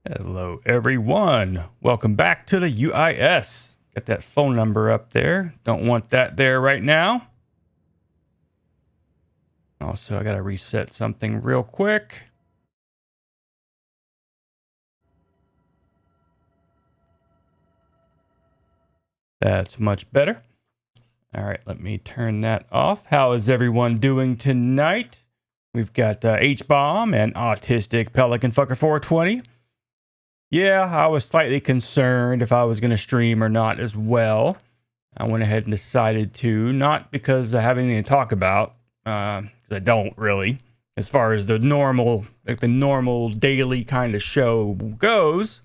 Hello, everyone. Welcome back to the UIS. Got that phone number up there. Don't want that there right now. Also, I got to reset something real quick. That's much better. All right, let me turn that off. How is everyone doing tonight? We've got H-Bomb and Autistic Pelican Fucker 420. Yeah, I was slightly concerned if I was going to stream or not as well. I went ahead and decided to, not because I have anything to talk about, because I don't really, as far as the normal daily kind of show goes.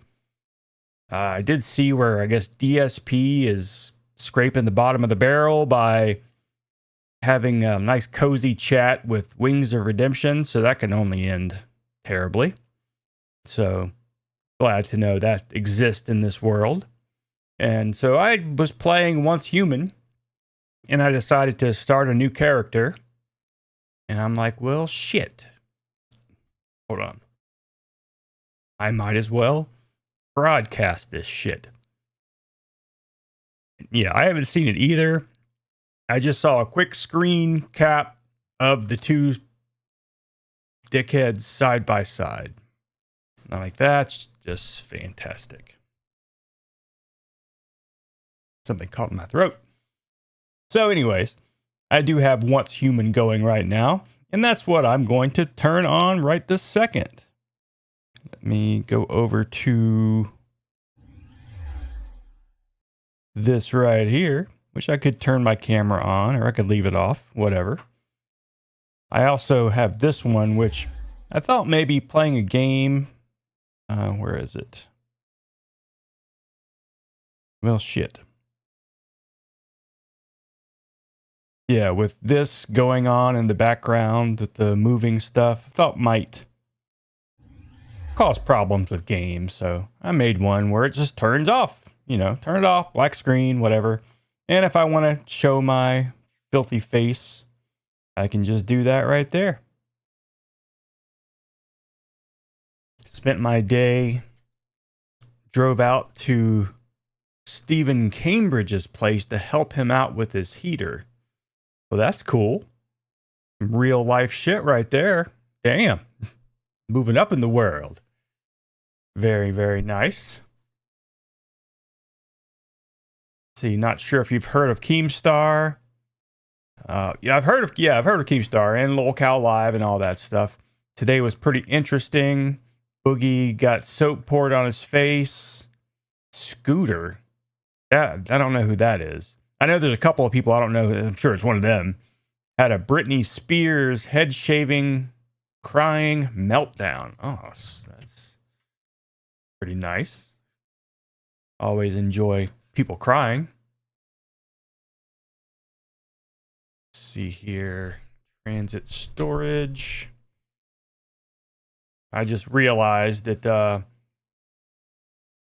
I did see where I guess DSP is scraping the bottom of the barrel by having a nice cozy chat with Wings of Redemption, so that can only end terribly. So glad to know that exists in this world. And so I was playing Once Human, and I decided to start a new character. And I'm like, well, shit. Hold on. I might as well broadcast this shit. Yeah, I haven't seen it either. I just saw a quick screen cap of the two dickheads side by side. And I'm like, that's just fantastic. Something caught in my throat. So anyways, I do have Once Human going right now, and that's what I'm going to turn on right this second. Let me go over to this right here, which I could turn my camera on, or I could leave it off, whatever. I also have this one, which I thought maybe playing a game. Where is it? Well, shit. Yeah, with this going on in the background, with the moving stuff, I thought might cause problems with games. So I made one where it just turns off. You know, turn it off, black screen, whatever. And if I want to show my filthy face, I can just do that right there. Spent my day, drove out to Stephen Cambridge's place to help him out with his heater. Well, that's cool. Real life shit right there. Damn. Moving up in the world. Very, very nice. See, not sure if you've heard of Keemstar. Yeah, I've heard of Keemstar and lolcow Live and all that stuff. Today was pretty interesting. Boogie got soap poured on his face. Scooter. Yeah, I don't know who that is. I know there's a couple of people I don't know. I'm sure it's one of them. Had a Britney Spears head shaving, crying meltdown. Oh, that's pretty nice. Always enjoy people crying. Let's see here. Transit storage. I just realized that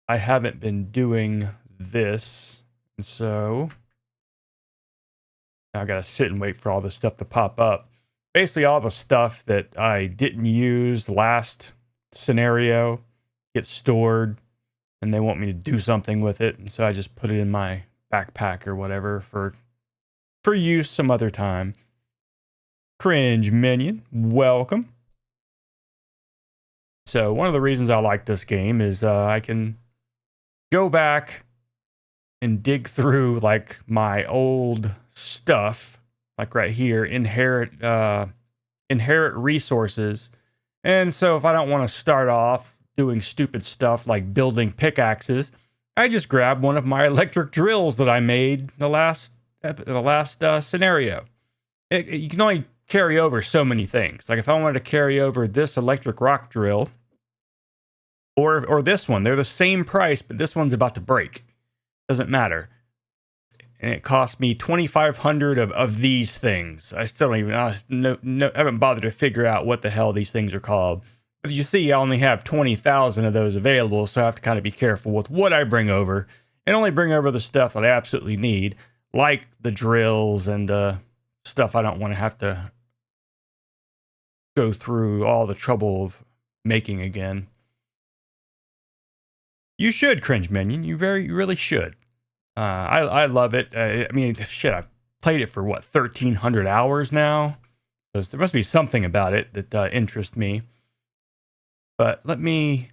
I haven't been doing this. And so I gotta sit and wait for all this stuff to pop up. Basically, all the stuff that I didn't use last scenario gets stored, and they want me to do something with it. And so I just put it in my backpack or whatever for use some other time. Cringe Minion, welcome. So one of the reasons I like this game is I can go back and dig through like my old stuff, like right here, inherit resources. And so if I don't want to start off doing stupid stuff like building pickaxes, I just grab one of my electric drills that I made the last scenario. You can only carry over so many things. Like if I wanted to carry over this electric rock drill or this one, they're the same price, but this one's about to break. Doesn't matter. And it cost me 2,500 of these things. I still don't even I haven't bothered to figure out what the hell these things are called. But you see, I only have 20,000 of those available, so I have to kind of be careful with what I bring over and only bring over the stuff that I absolutely need, like the drills and stuff I don't want to have to go through all the trouble of making again. You should, Cringe Minion. You really should. I love it. I mean, shit, I've played it for what, 1,300 hours now? So there must be something about it that interests me. But let me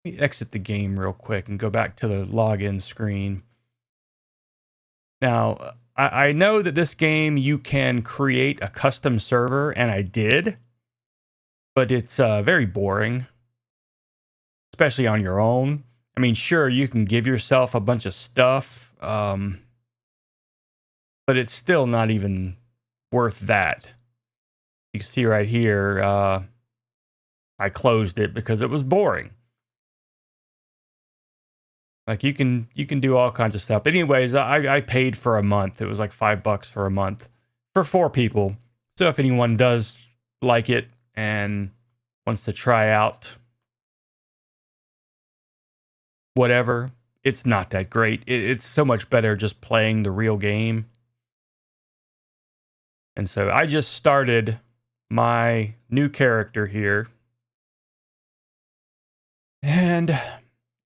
exit the game real quick and go back to the login screen. Now, I know that this game, you can create a custom server, and I did. But it's very boring, especially on your own. I mean, sure, you can give yourself a bunch of stuff, but it's still not even worth that. You can see right here, I closed it because it was boring. Like you can do all kinds of stuff. But anyways, I paid for a month. It was like $5 for a month for 4 people. So if anyone does like it and wants to try out whatever, it's not that great. It's so much better just playing the real game. And so I just started my new character here. And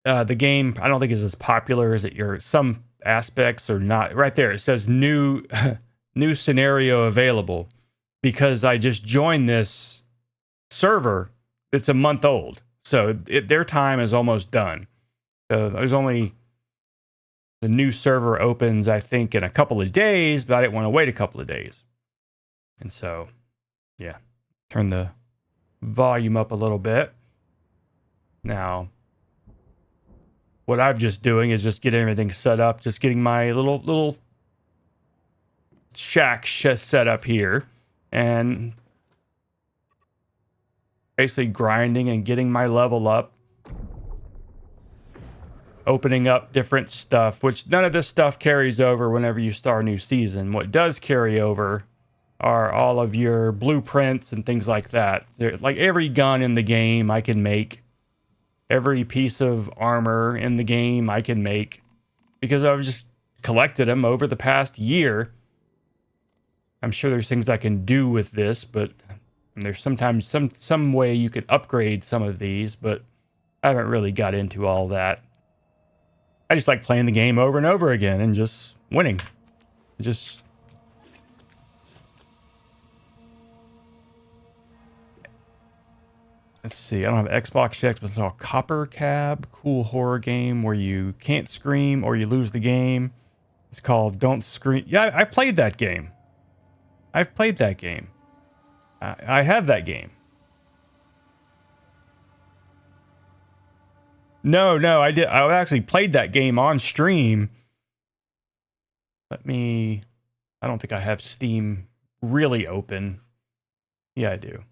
the game, I don't think is as popular as some aspects are not. Right there, it says new scenario available because I just joined this server. It's a month old. So their time is almost done. So there's only the new server opens, I think, in a couple of days, but I didn't want to wait a couple of days. And so, yeah, turn the volume up a little bit. Now, what I'm just doing is just getting everything set up, just getting my little shack set up here, and basically grinding and getting my level up. Opening up different stuff, which none of this stuff carries over whenever you start a new season. What does carry over are all of your blueprints and things like that. Like every gun in the game I can make. Every piece of armor in the game I can make. Because I've just collected them over the past year. I'm sure there's things I can do with this, but there's sometimes some way you could upgrade some of these, but I haven't really got into all that. I just like playing the game over and over again and just winning. Just let's see. I don't have Xbox checks, but it's called Copper Cab. Cool horror game where you can't scream or you lose the game. It's called Don't Scream. Yeah, I played that game. I've played that game. I have that game. No, I did. I actually played that game on stream. I don't think I have Steam really open. Yeah, I do.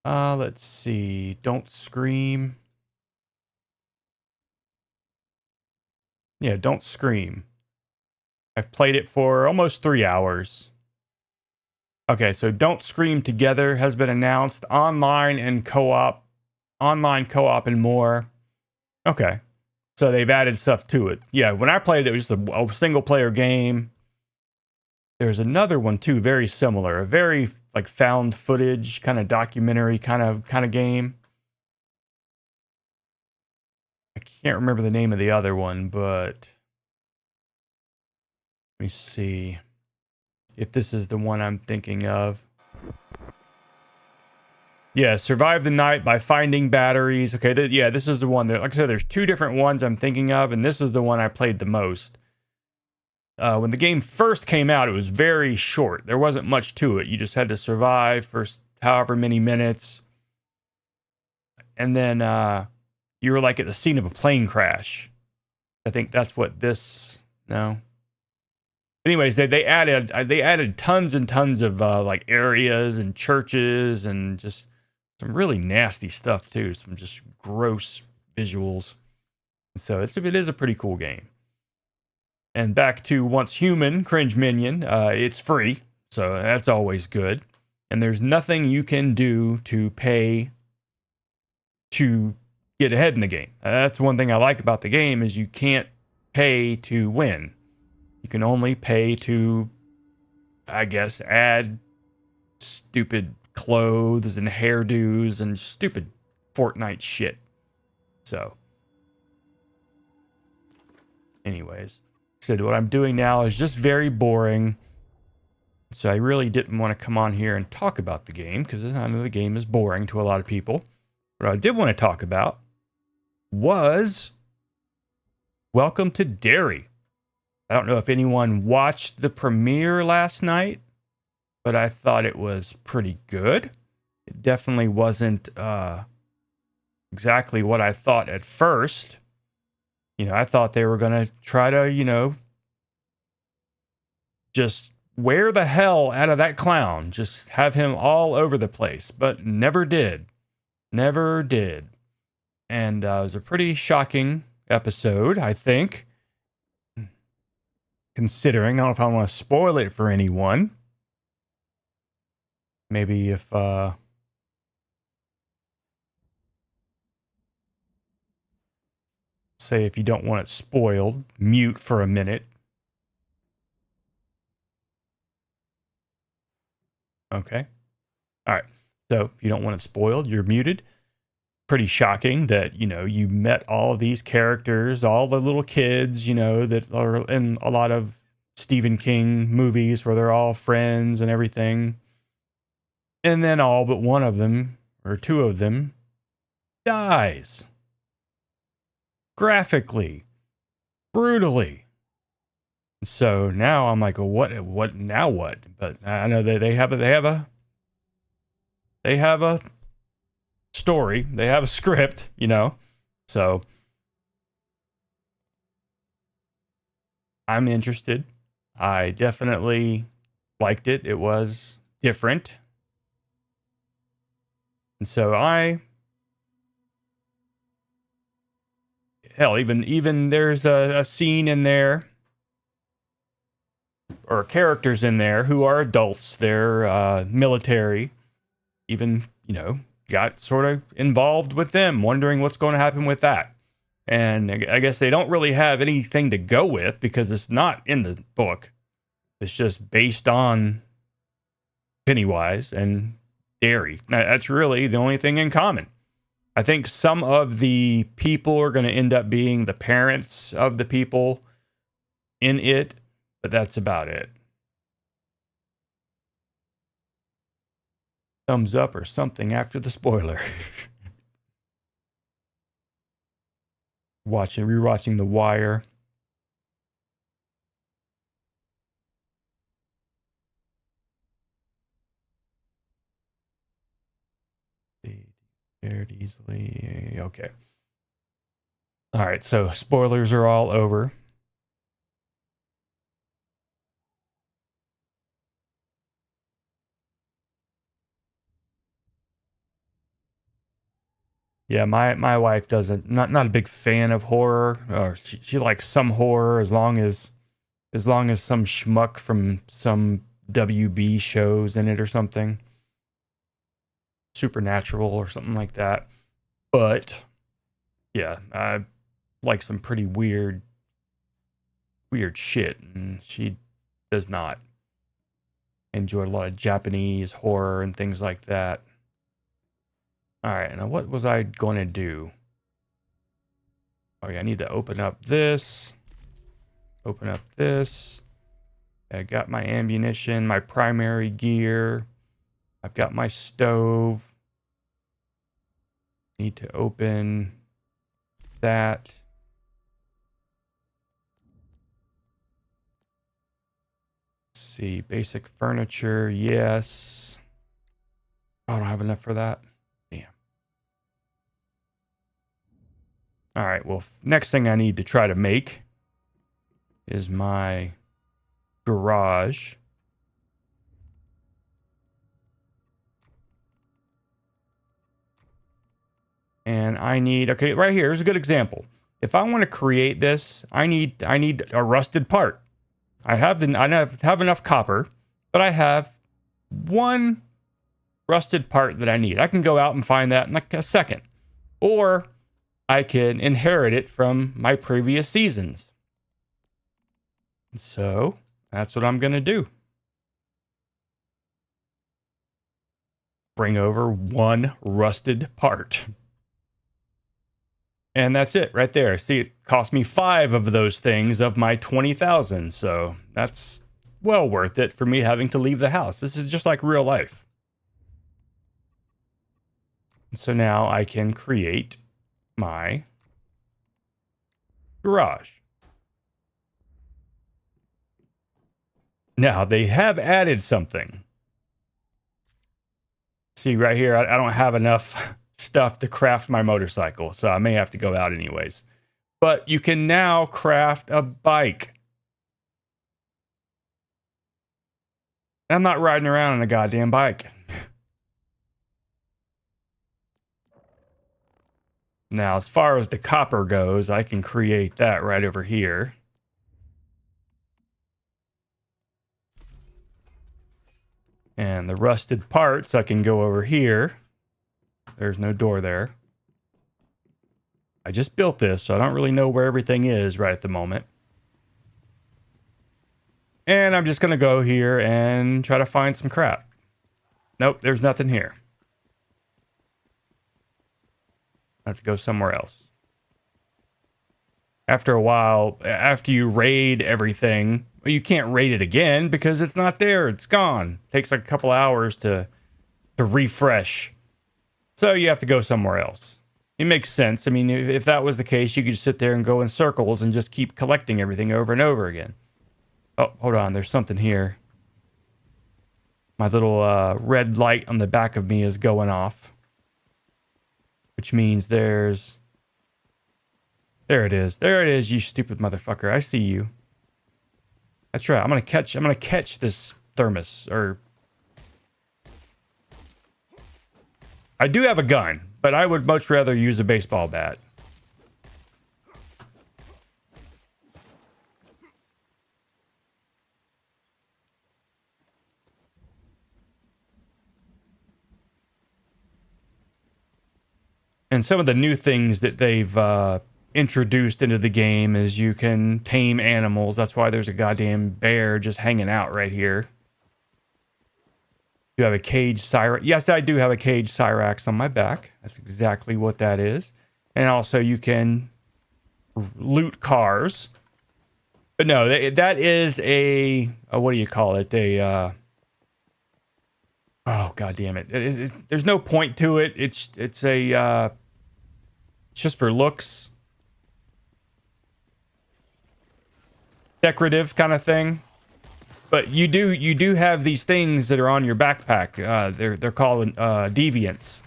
Let's see. Don't Scream. Yeah, Don't Scream. I've played it for almost 3 hours. Okay, so Don't Scream Together has been announced. Online co-op and more. Okay. So they've added stuff to it. Yeah, when I played it, it was just a single player game. There's another one too, very similar. A very like found footage, kind of documentary kind of game. I can't remember the name of the other one, but let me see if this is the one I'm thinking of. Yeah, survive the night by finding batteries. Okay, this is the one. Like I said, there's 2 different ones I'm thinking of, and this is the one I played the most. When the game first came out, it was very short. There wasn't much to it. You just had to survive for however many minutes. And then you were like at the scene of a plane crash. I think that's what this... No. Anyways, they added tons and tons of like areas and churches and just some really nasty stuff too. Some just gross visuals. So it is a pretty cool game. And back to Once Human, Cringe Minion. It's free, so that's always good. And there's nothing you can do to pay to get ahead in the game. That's one thing I like about the game is you can't pay to win. You can only pay to, I guess, add stupid clothes and hairdos and stupid Fortnite shit. So, Anyways, said what I'm doing now is just very boring. So I really didn't want to come on here and talk about the game because I know the game is boring to a lot of people. What I did want to talk about was Welcome to Derry. I don't know if anyone watched the premiere last night, but I thought it was pretty good. It definitely wasn't exactly what I thought at first. You know, I thought they were going to try to, you know, just wear the hell out of that clown. Just have him all over the place, but never did. Never did. And it was a pretty shocking episode, I think. Considering, I don't know if I want to spoil it for anyone. Maybe if say if you don't want it spoiled, mute for a minute. Okay. All right. So if you don't want it spoiled, you're muted. Pretty shocking that, you know, you met all of these characters, all the little kids, you know, that are in a lot of Stephen King movies where they're all friends and everything. And then all but one of them, or two of them, dies. Graphically. Brutally. So now I'm like, well, what now what? But I know that they have a story, they have a script, you know. So I'm interested. I definitely liked it. It was different. And so even there's a scene in there, or characters in there who are adults. They're military. Even, you know, got sort of involved with them, wondering what's going to happen with that. And I guess they don't really have anything to go with because it's not in the book. It's just based on Pennywise and Derry. That's really the only thing in common. I think some of the people are going to end up being the parents of the people in it, but that's about it. Thumbs up or something after the spoiler. Rewatching The Wire. Shared easily. Okay. All right, so spoilers are all over. Yeah, my wife doesn't not a big fan of horror. Or she likes some horror as long as some schmuck from some WB shows in it or something. Supernatural or something like that. But yeah, I like some pretty weird shit, and she does not. Enjoy a lot of Japanese horror and things like that. All right, now what was I going to do? Oh yeah, I need to open up this. Open up this. I got my ammunition, my primary gear. I've got my stove. Need to open that. Let's see, basic furniture, yes. Oh, I don't have enough for that. Damn. All right, well, next thing I need to try to make is my garage. And I need, okay, right here, here's a good example. If I want to create this, I need a rusted part. I have enough copper, but I have one rusted part that I need. I can go out and find that in like a second. Or I can inherit it from my previous seasons. So that's what I'm going to do. Bring over one rusted part. And that's it right there. See, it cost me 5 of those things of my 20,000. So that's well worth it for me having to leave the house. This is just like real life. So now I can create my garage. Now they have added something. See right here, I don't have enough stuff to craft my motorcycle, so I may have to go out anyways. But you can now craft a bike. I'm not riding around on a goddamn bike. Now, as far as the copper goes, I can create that right over here. And the rusted parts, I can go over here. There's no door there. I just built this, so I don't really know where everything is right at the moment. And I'm just going to go here and try to find some crap. Nope, there's nothing here. I have to go somewhere else. After a while, after you raid everything, well, you can't raid it again because it's not there. It's gone. It takes like a couple hours to refresh. So you have to go somewhere else. It makes sense. I mean, if that was the case, you could just sit there and go in circles and just keep collecting everything over and over again. Oh, hold on. There's something here. My little red light on the back of me is going off. Which means there's... There it is. There it is, you stupid motherfucker. I see you. That's right. I'm gonna catch this thermos. Or I do have a gun, but I would much rather use a baseball bat. And some of the new things that they've introduced into the game is you can tame animals. That's why there's a goddamn bear just hanging out right here. You have a caged Cyrax. Yes, I do have a caged Cyrax on my back. That's exactly what that is. And also you can loot cars. But no, that is a what do you call it? Oh, god damn it. There's no point to it. It's just for looks. Decorative kind of thing. But you do have these things that are on your backpack. They're called deviants.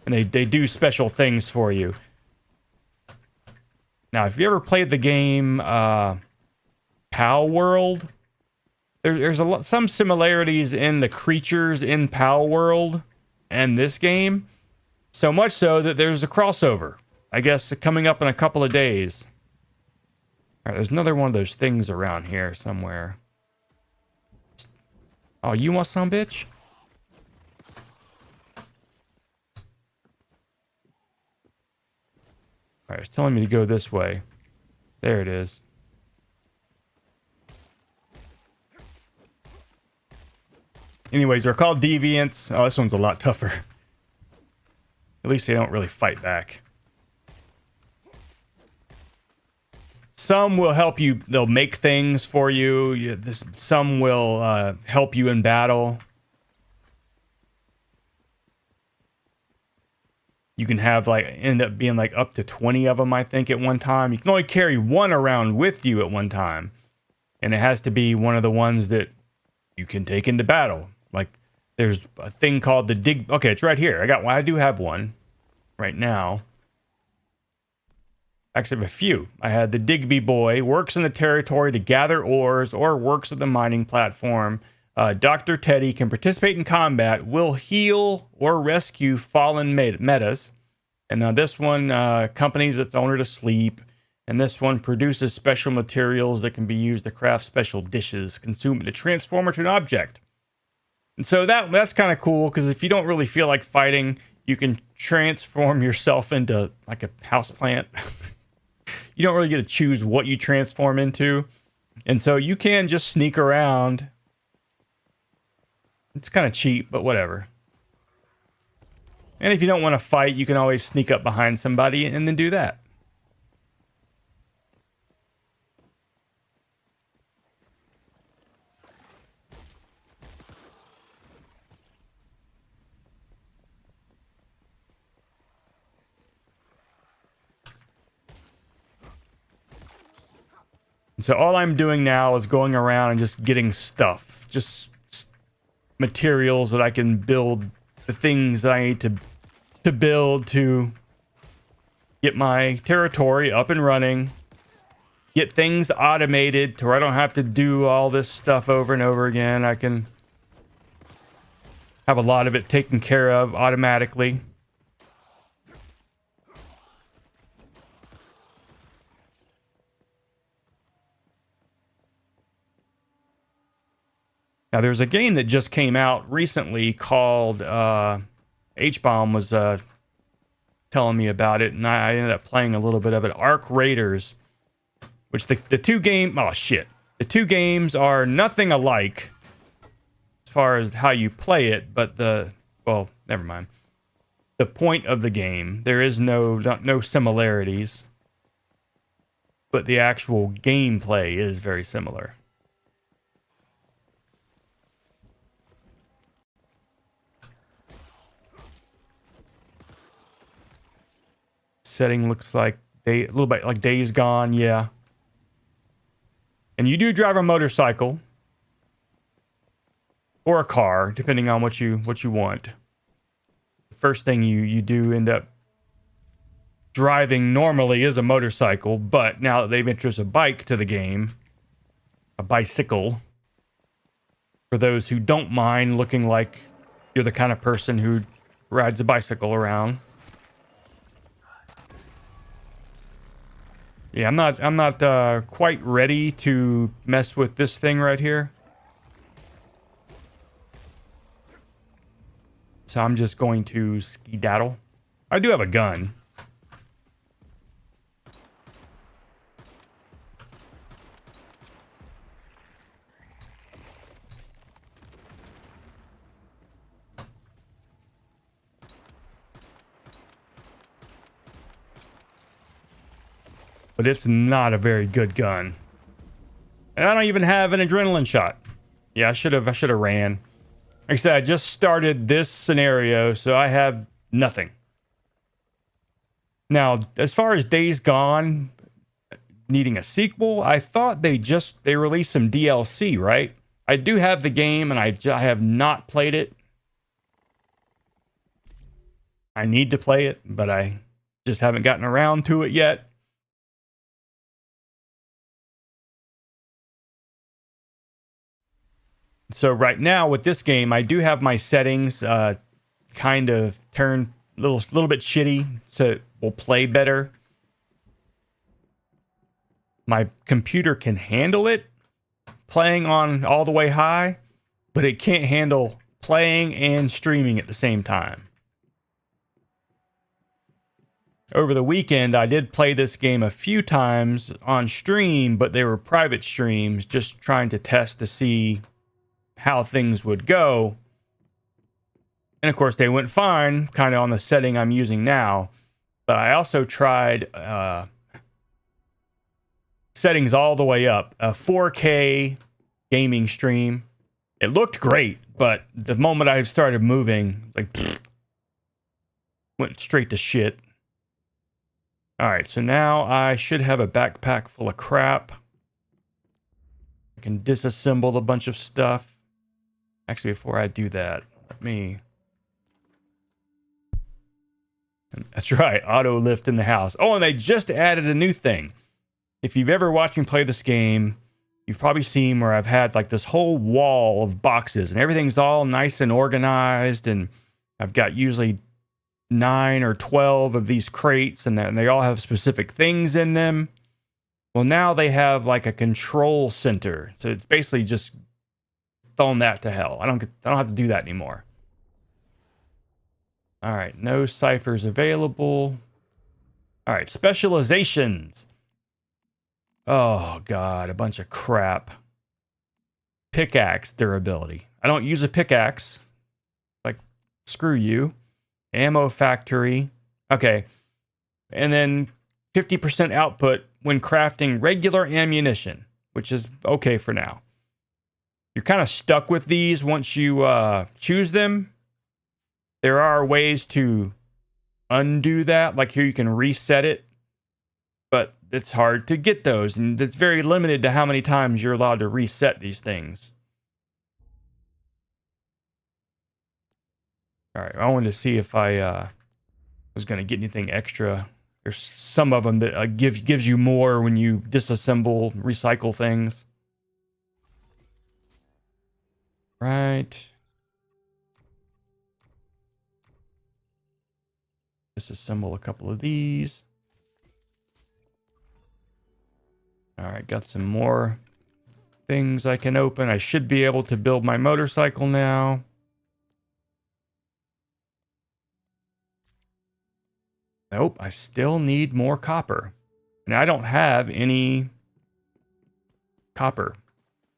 And they do special things for you. Now, if you ever played the game Pal World, there's some similarities in the creatures in Pal World and this game. So much so that there's a crossover. I guess coming up in a couple of days. All right, there's another one of those things around here somewhere. Oh, you want some, bitch? All right, it's telling me to go this way. There it is. Anyways, they're called deviants. Oh, this one's a lot tougher. At least they don't really fight back. Some will help you. They'll make things for you. Some will help you in battle. You can have end up being up to 20 of them, I think, at one time. You can only carry one around with you at one time. And it has to be one of the ones that you can take into battle. There's a thing called the dig. Okay, it's right here. I do have one right now. Actually, I have a few. I had the Digby Boy, works in the territory to gather ores or works at the mining platform. Dr. Teddy can participate in combat, will heal or rescue fallen metas. And now this one accompanies its owner to sleep. And this one produces special materials that can be used to craft special dishes, consume to transform into an object. And so that's kind of cool, because if you don't really feel like fighting, you can transform yourself into a houseplant. You don't really get to choose what you transform into. And so you can just sneak around. It's kind of cheap, but whatever. And if you don't want to fight, you can always sneak up behind somebody and then do that. So all I'm doing now is going around and just getting stuff, just materials that I can build the things that I need to build to get my territory up and running, get things automated to where I don't have to do all this stuff over and over again. I can have a lot of it taken care of automatically. Now, there's a game that just came out recently called H-Bomb was telling me about it, and I ended up playing a little bit of it. Arc Raiders, which the two games are nothing alike as far as how you play it, but well, never mind. The point of the game, there is no similarities, but the actual gameplay is very similar. Setting looks like a little bit like Days Gone, yeah. And you do drive a motorcycle or a car, depending on what you want. The first thing you do end up driving normally is a motorcycle, but now that they've introduced a bike to the game, a bicycle, for those who don't mind looking like you're the kind of person who rides a bicycle around. Yeah, I'm not quite ready to mess with this thing right here. So I'm just going to skedaddle. I do have a gun. But it's not a very good gun. And I don't even have an adrenaline shot. Yeah, I should have ran. Like I said, I just started this scenario, so I have nothing. Now, as far as Days Gone needing a sequel, I thought they released some DLC, right? I do have the game, and I have not played it. I need to play it, but I just haven't gotten around to it yet. So right now with this game, I do have my settings kind of turned a little bit shitty, so it will play better. My computer can handle it playing on all the way high, but it can't handle playing and streaming at the same time. Over the weekend, I did play this game a few times on stream, but they were private streams, just trying to test to see how things would go. And of course they went fine, kind of on the setting I'm using now. But I also tried settings all the way up, a 4K gaming stream. It looked great, but the moment I started moving, like, went straight to shit. All right, so now I should have a backpack full of crap. I can disassemble a bunch of stuff. Actually, before I do that, let me... That's right, auto lift in the house. Oh, and they just added a new thing. If you've ever watched me play this game, you've probably seen where I've had like this whole wall of boxes and everything's all nice and organized, and I've got usually 9 or 12 of these crates, and they all have specific things in them. Well, now they have like a control center. So it's basically just thrown that to hell. I don't have to do that anymore. All right, no ciphers available. All right, specializations. Oh god, a bunch of crap. Pickaxe durability. I don't use a pickaxe. Like, screw you. Ammo factory. Okay. And then 50% output when crafting regular ammunition, which is okay for now. You're kind of stuck with these once you choose them. There are ways to undo that, like here you can reset it, but it's hard to get those, and it's very limited to how many times you're allowed to reset these things. All right, I wanted to see if I was going to get anything extra. There's some of them that gives you more when you disassemble, recycle things. Right. Disassemble a couple of these. All right, got some more things I can open. I should be able to build my motorcycle now. Nope, I still need more copper. And I don't have any copper.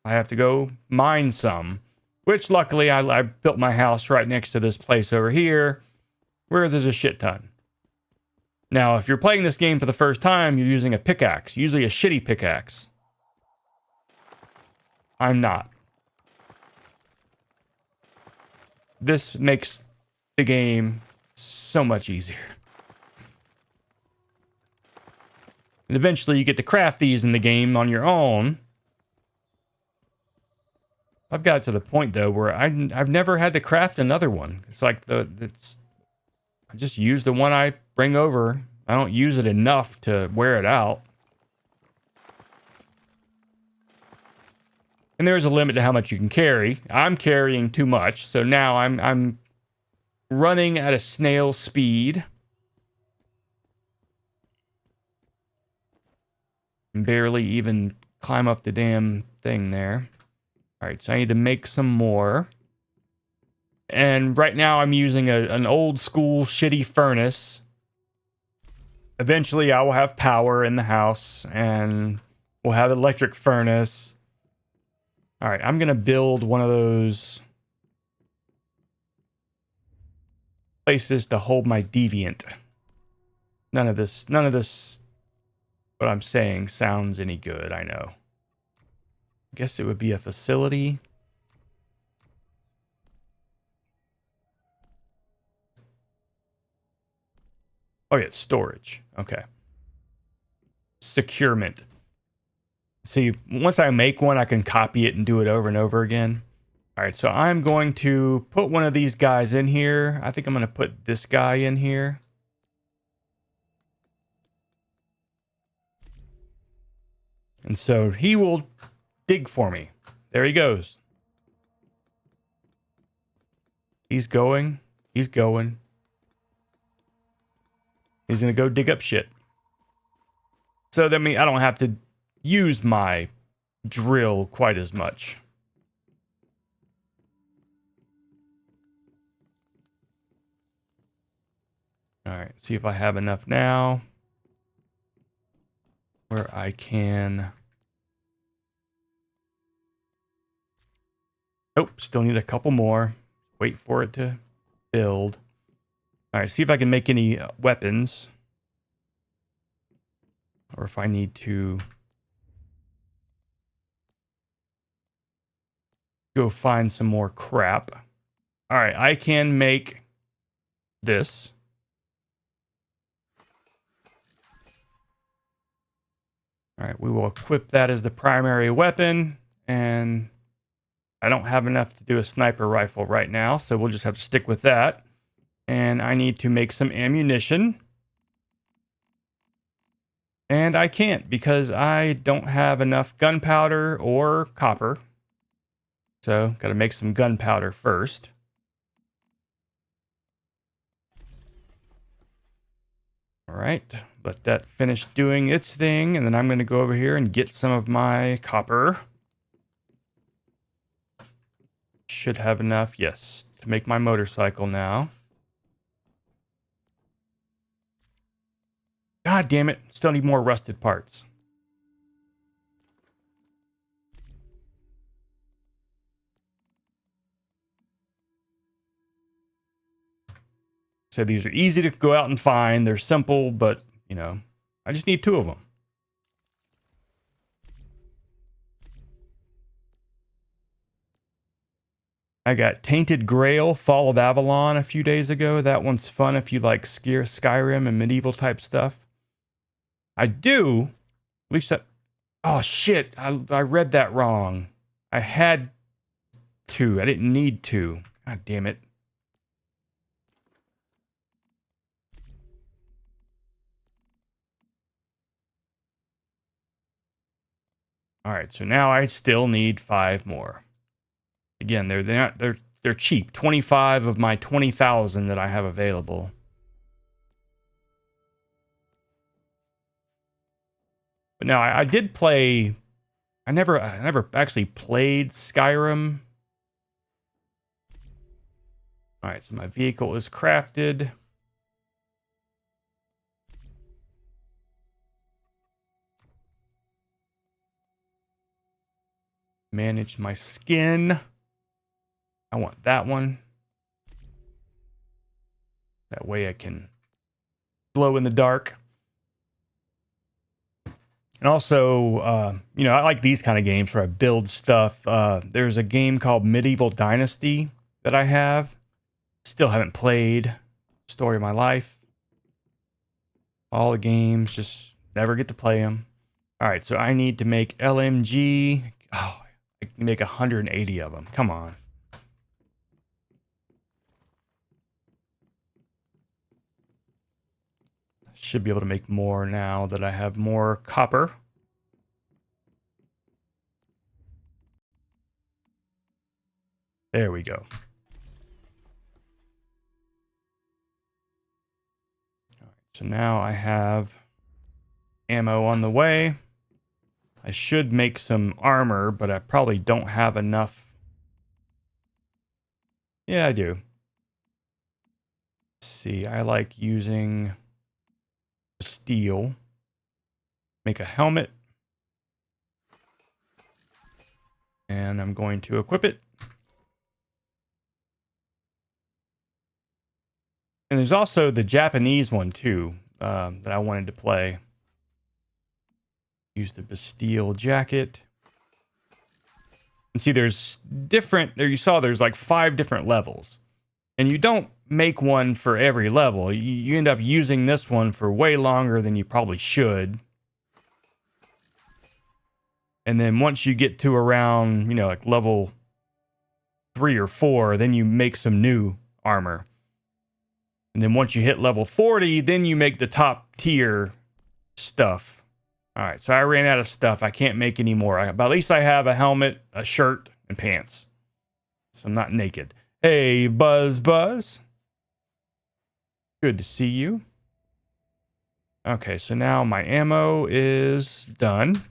I have to go mine some. Which luckily I built my house right next to this place over here, where there's a shit ton. Now, if you're playing this game for the first time, you're using a pickaxe, usually a shitty pickaxe. I'm not. This makes the game so much easier. And eventually you get to craft these in the game on your own. I've got to the point though where I've never had to craft another one. It's like I just use the one I bring over. I don't use it enough to wear it out. And there's a limit to how much you can carry. I'm carrying too much, so now I'm running at a snail speed. Barely even climb up the damn thing there. All right, so I need to make some more. And right now I'm using an old school shitty furnace. Eventually I will have power in the house and we'll have an electric furnace. All right, I'm going to build one of those places to hold my deviant. None of this, what I'm saying sounds any good, I know. I guess it would be a facility. Oh yeah, storage. Okay. Securement. See, once I make one, I can copy it and do it over and over again. All right, so I'm going to put one of these guys in here. I think I'm going to put this guy in here. And so he will dig for me. There he goes. He's going. He's going. He's going to go dig up shit. So that means I don't have to use my drill quite as much. All right, see if I have enough now where I can. Nope, still need a couple more. Wait for it to build. All right, see if I can make any weapons. Or if I need to go find some more crap. All right, I can make this. All right, we will equip that as the primary weapon, and I don't have enough to do a sniper rifle right now, so we'll just have to stick with that. And I need to make some ammunition. And I can't because I don't have enough gunpowder or copper. So, got to make some gunpowder first. All right, let that finish doing its thing, and then I'm going to go over here and get some of my copper. Should have enough, yes, to make my motorcycle now. God damn it, still need more rusted parts. So these are easy to go out and find. They're simple, but, you know, I just need 2 of them. I got Tainted Grail, Fall of Avalon a few days ago. That one's fun if you like Skyrim and medieval type stuff. I do At least that... Oh, shit. I read that wrong. I had to. I didn't need to. God damn it. All right, so now I still need 5 more. Again, they're cheap. 25 of my 20,000 that I have available. But now I did play. I never actually played Skyrim. All right, so my vehicle is crafted. Manage my skin. I want that one. That way I can glow in the dark. And also, you know, I like these kind of games where I build stuff. There's a game called Medieval Dynasty that I have. Still haven't played. Story of my life. All the games, just never get to play them. All right, so I need to make LMG. Oh, I can make 180 of them. Come on. Should be able to make more now that I have more copper. There we go. All right, so now I have ammo on the way. I should make some armor, but I probably don't have enough. Yeah, I do. Let's see, I like using steel. Make a helmet. And I'm going to equip it. And there's also the Japanese one too, that I wanted to play. Use the Bastille jacket. And see, there's different, there you saw there's like 5 different levels. And you don't make one for every level. You end up using this one for way longer than you probably should. And then once you get to around, you know, like level 3 or 4, then you make some new armor. And then once you hit level 40, then you make the top tier stuff. All right, so I ran out of stuff. I can't make any more. But at least I have a helmet, a shirt, and pants. So I'm not naked. Hey, Buzz. Good to see you. Okay, so now my ammo is done.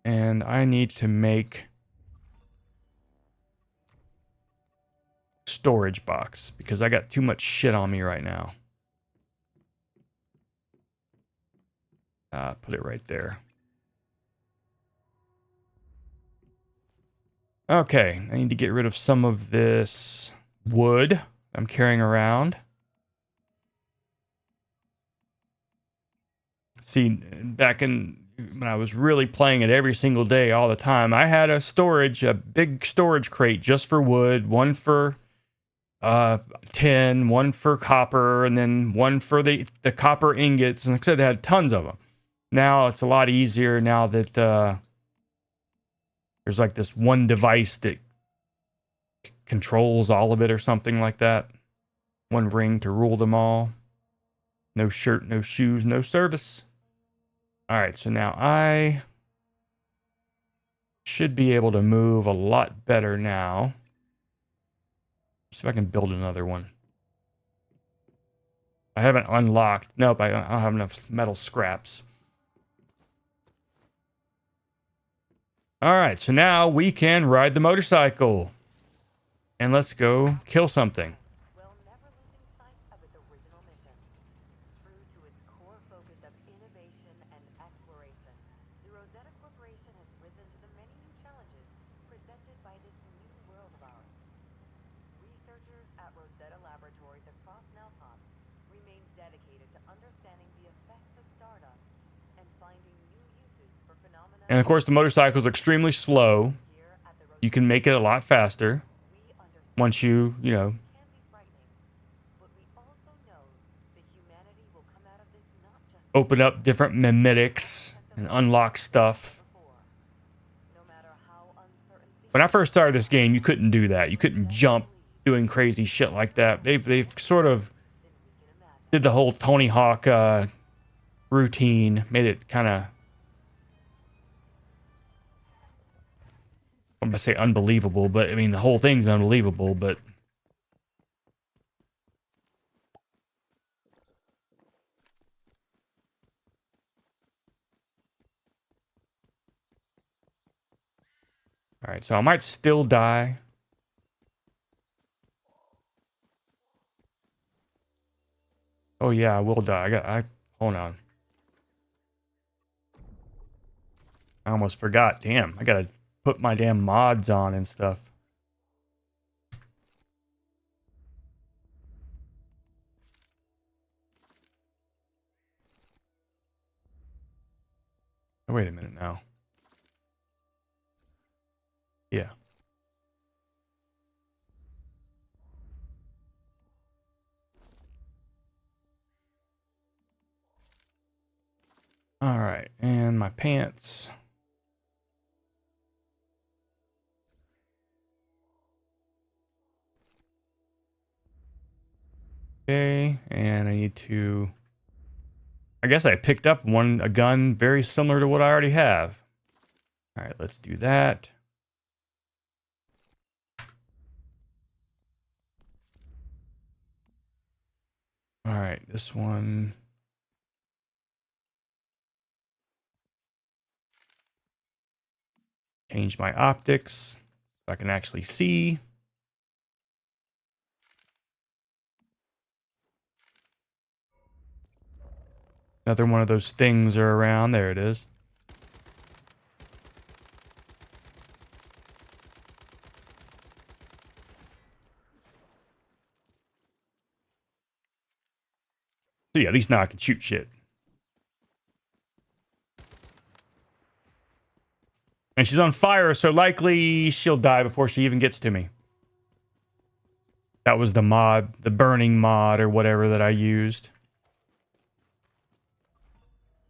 And I need to make storage box because I got too much shit on me right now. Put it right there. Okay, I need to get rid of some of this wood I'm carrying around. See, back in when I was really playing it every single day, all the time, I had a big storage crate just for wood, one for tin, one for copper, and then one for the copper ingots. And like I said, they had tons of them. Now it's a lot easier now that there's like this one device that controls all of it or something like that. One ring to rule them all. No shirt, no shoes, no service. All right, so now I should be able to move a lot better now. See if I can build another one. I haven't unlocked. Nope, I don't have enough metal scraps. All right, so now we can ride the motorcycle. And let's go kill something. And of course, the motorcycle is extremely slow. You can make it a lot faster once you know, open up different mimetics and unlock stuff. When I first started this game, you couldn't do that. You couldn't jump doing crazy shit like that. They've sort of did the whole Tony Hawk routine, made it kind of, I'm gonna say unbelievable, but I mean the whole thing's unbelievable, but all right, so I might still die. Oh yeah, I will die. Hold on. I almost forgot. Damn, I gotta put my damn mods on and stuff. Oh, wait a minute now. Yeah. All right, and my pants. Okay, and I need to, I guess I picked up a gun very similar to what I already have. All right, let's do that. All right, this one. Change my optics so I can actually see. Another one of those things are around. There it is. So yeah, at least now I can shoot shit. And she's on fire, so likely she'll die before she even gets to me. That was the mod, the burning mod or whatever that I used.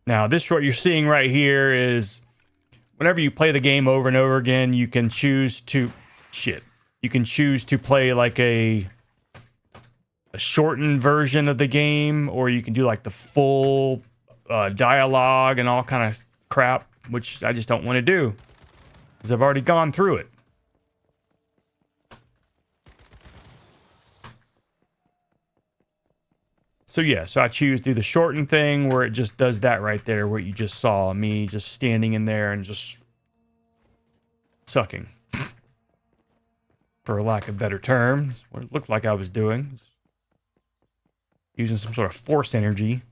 Now, this what you're seeing right here is whenever you play the game over and over again, you can choose to You can choose to play like a shortened version of the game, or you can do like the full dialogue and all kind of crap, which I just don't want to do because I've already gone through it. So yeah, so I choose to do the shortened thing where it just does that right there, where you just saw me just standing in there and just sucking. For lack of better terms, what it looked like I was doing. Using some sort of force energy.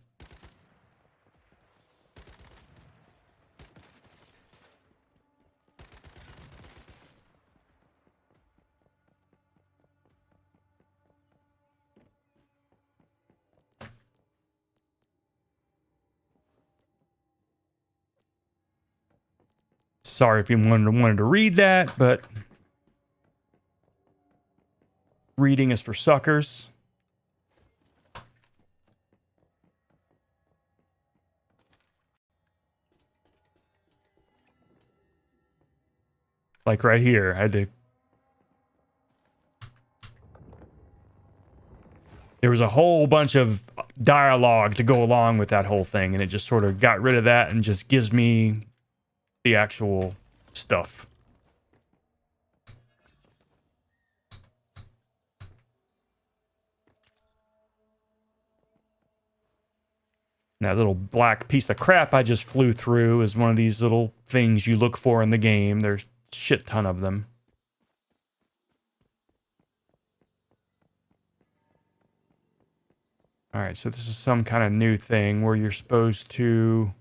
Sorry if you wanted to read that, but reading is for suckers. Like right here, I had to. There was a whole bunch of dialogue to go along with that whole thing, and it just sort of got rid of that and just gives me the actual stuff. And that little black piece of crap I just flew through is one of these little things you look for in the game. There's a shit ton of them. All right, so this is some kind of new thing where you're supposed to...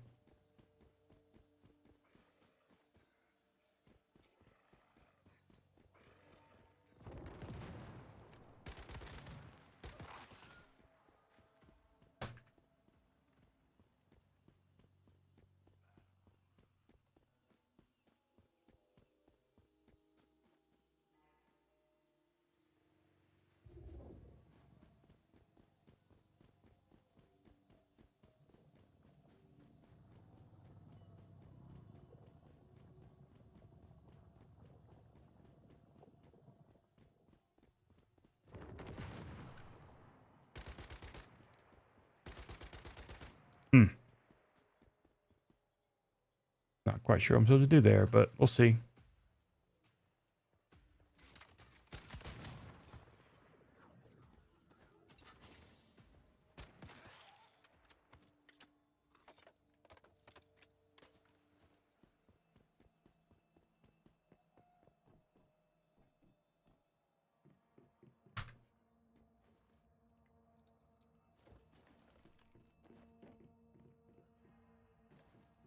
Not quite sure what I'm supposed to do there, but we'll see.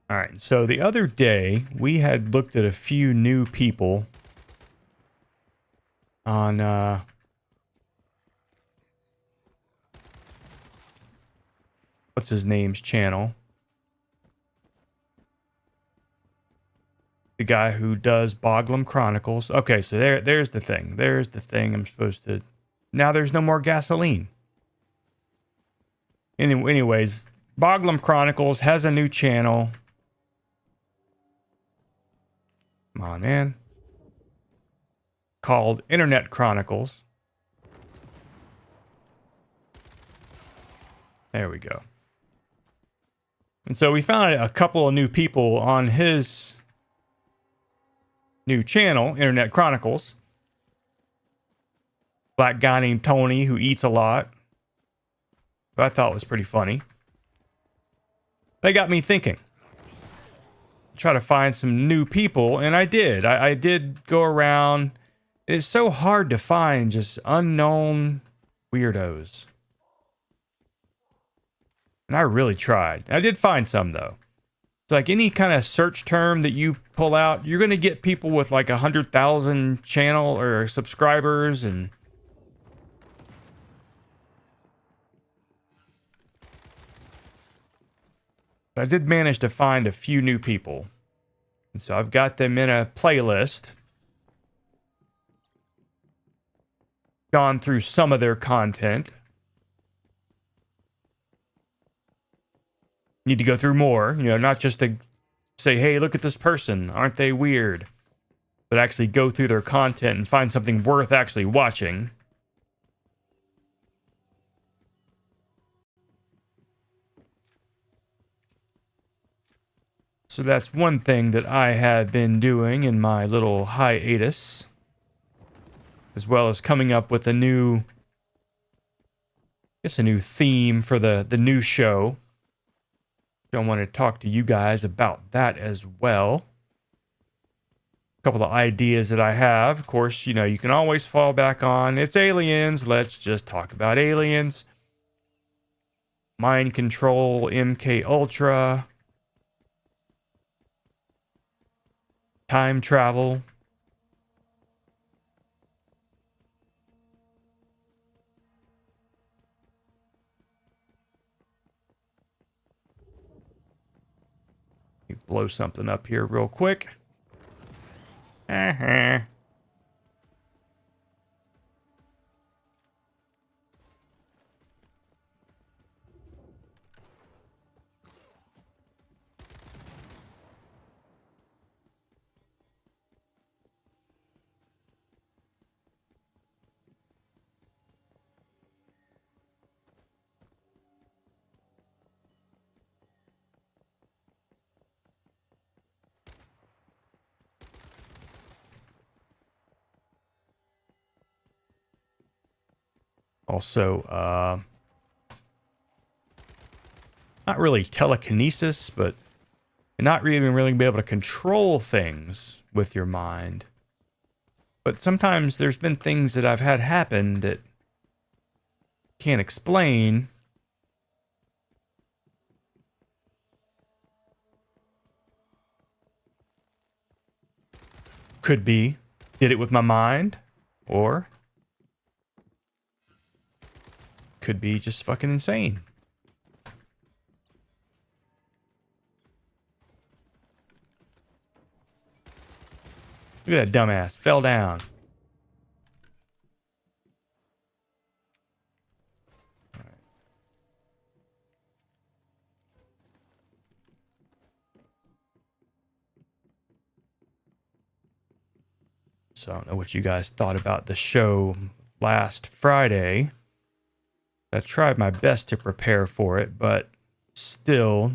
All right, so the other day we had looked at a few new people on what's his name's channel. The guy who does Boglum Chronicles. Okay, so there's the thing. There's the thing I'm supposed to... Now there's no more gasoline. Anyways, Boglum Chronicles has a new channel. Come on, man. Called Internet Chronicles. There we go. And so we found a couple of new people on his new channel, Internet Chronicles. Black guy named Tony who eats a lot. But I thought was pretty funny. They got me thinking. Try to find some new people, and I did. I did go around. It's so hard to find just unknown weirdos. And I really tried. I did find some, though. It's like any kind of search term that you pull out, you're going to get people with like 100,000 channel or subscribers, and I did manage to find a few new people. And so I've got them in a playlist. Gone through some of their content. Need to go through more, you know, not just to say, hey, look at this person, aren't they weird? But actually go through their content and find something worth actually watching. So that's one thing that I have been doing in my little hiatus. As well as coming up with a new... a new theme for the new show. I want to talk to you guys about that as well. A couple of ideas that I have. Of course, you know, you can always fall back on, it's aliens, let's just talk about aliens. Mind control, MK Ultra. Time travel. Blow something up here real quick. Also, not really telekinesis, but not even really be able to control things with your mind. But sometimes there's been things that I've had happen that can't explain. Could be, did it with my mind, or could be just fucking insane. Look at that dumbass. Fell down. All right. So I don't know what you guys thought about the show last Friday. I tried my best to prepare for it, but still,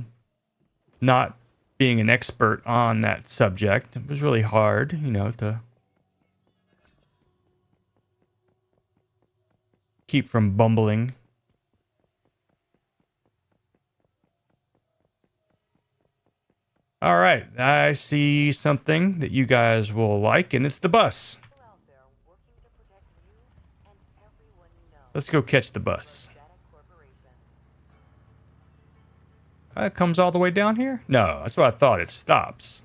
not being an expert on that subject, it was really hard, you know, to keep from bumbling. All right, I see something that you guys will like, and it's the bus. Let's go catch the bus. It comes all the way down here? No, that's what I thought. It stops.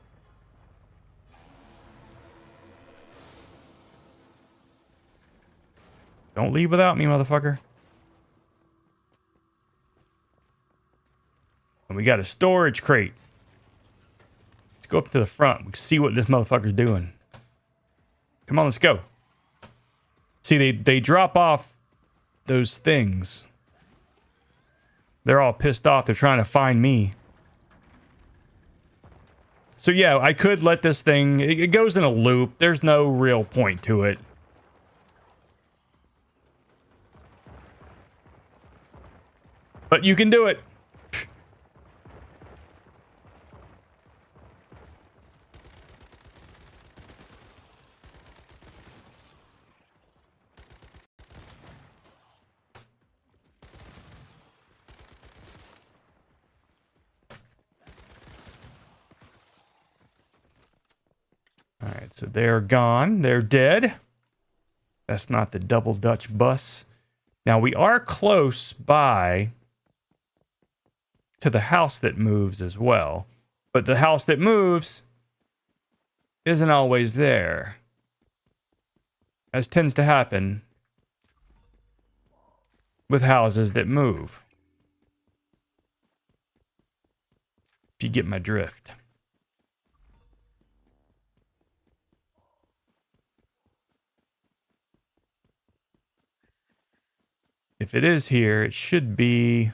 Don't leave without me, motherfucker. And we got a storage crate. Let's go up to the front. We can see what this motherfucker's doing. Come on, let's go. See, they drop off those things. They're all pissed off. They're trying to find me. So yeah, I could let this thing... It goes in a loop. There's no real point to it. But you can do it. Alright, so they're gone. They're dead. That's not the double Dutch bus. Now, we are close by to the house that moves as well. But the house that moves isn't always there. As tends to happen with houses that move. If you get my drift. If it is here, it should be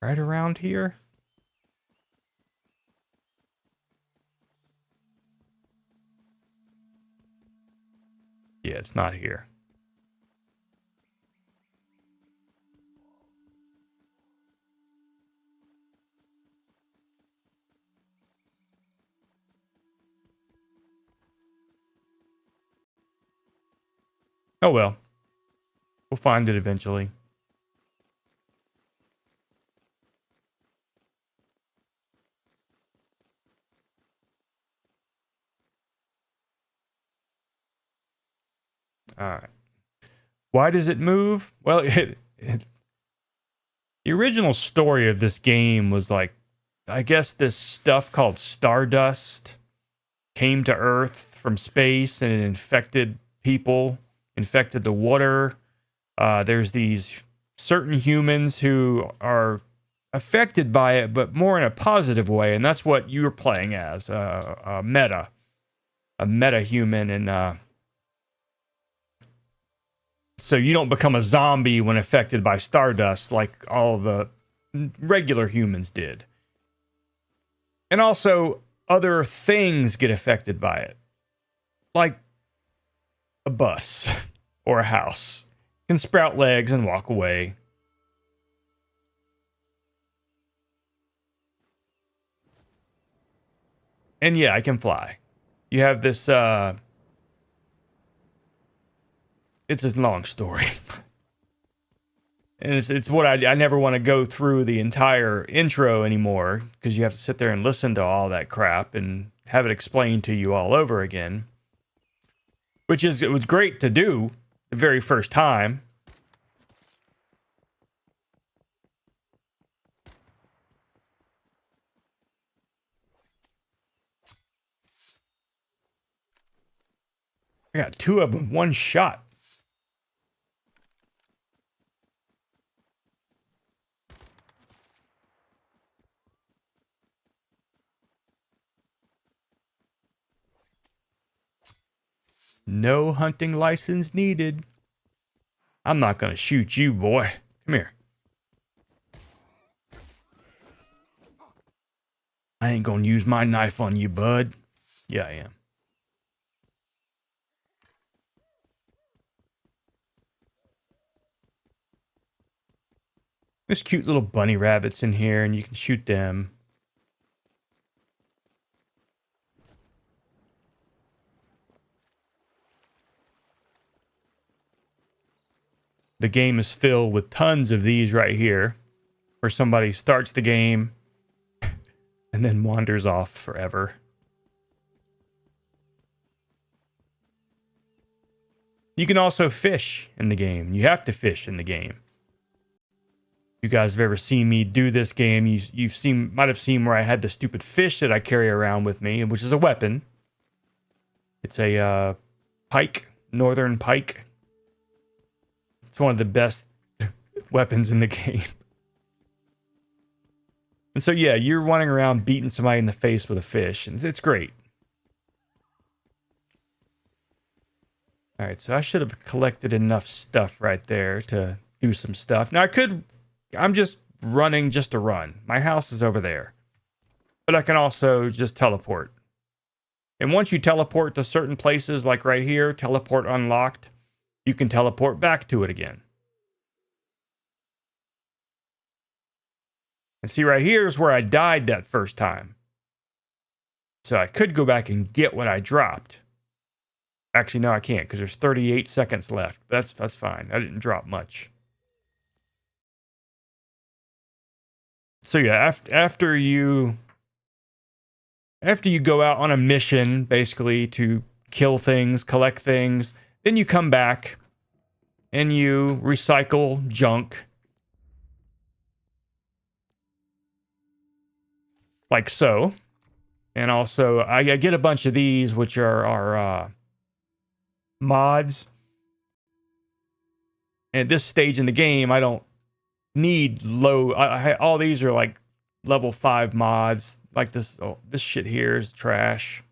right around here. Yeah, it's not here. Oh well. We'll find it eventually. Alright. Why does it move? Well, the original story of this game was like, I guess this stuff called Stardust came to Earth from space and it infected people, infected the water. There's these certain humans who are affected by it, but more in a positive way, and that's what you're playing as, a meta human, and so you don't become a zombie when affected by Stardust like all the regular humans did. And also, other things get affected by it, like a bus or a house. Can sprout legs and walk away. And yeah, I can fly. You have this, it's a long story. And it's what I never want to go through the entire intro anymore, because you have to sit there and listen to all that crap and have it explained to you all over again. Which is, it was great to do the very first time. I got two of them, one shot. No hunting license needed. I'm not gonna shoot you, boy. Come here. I ain't gonna use my knife on you, bud. Yeah, I am. There's cute little bunny rabbits in here, and you can shoot them. The game is filled with tons of these right here, where somebody starts the game and then wanders off forever. You can also fish in the game. You have to fish in the game. You guys have ever seen me do this game, might have seen where I had the stupid fish that I carry around with me, which is a weapon. It's a pike, northern pike. It's one of the best weapons in the game. And so, yeah, you're running around beating somebody in the face with a fish, and it's great. All right, so I should have collected enough stuff right there to do some stuff. Now, I'm just running just to run. My house is over there. But I can also just teleport. And once you teleport to certain places, like right here, teleport unlocked, you can teleport back to it again. And see, right here is where I died that first time. So I could go back and get what I dropped. Actually, no, I can't, because there's 38 seconds left. That's fine. I didn't drop much. So yeah, after you go out on a mission, basically to kill things, collect things, then you come back and you recycle junk. Like so. And also, I get a bunch of these, which are mods. And at this stage in the game, I don't need low. All these are like level 5 mods. Like this. Oh, this shit here is trash.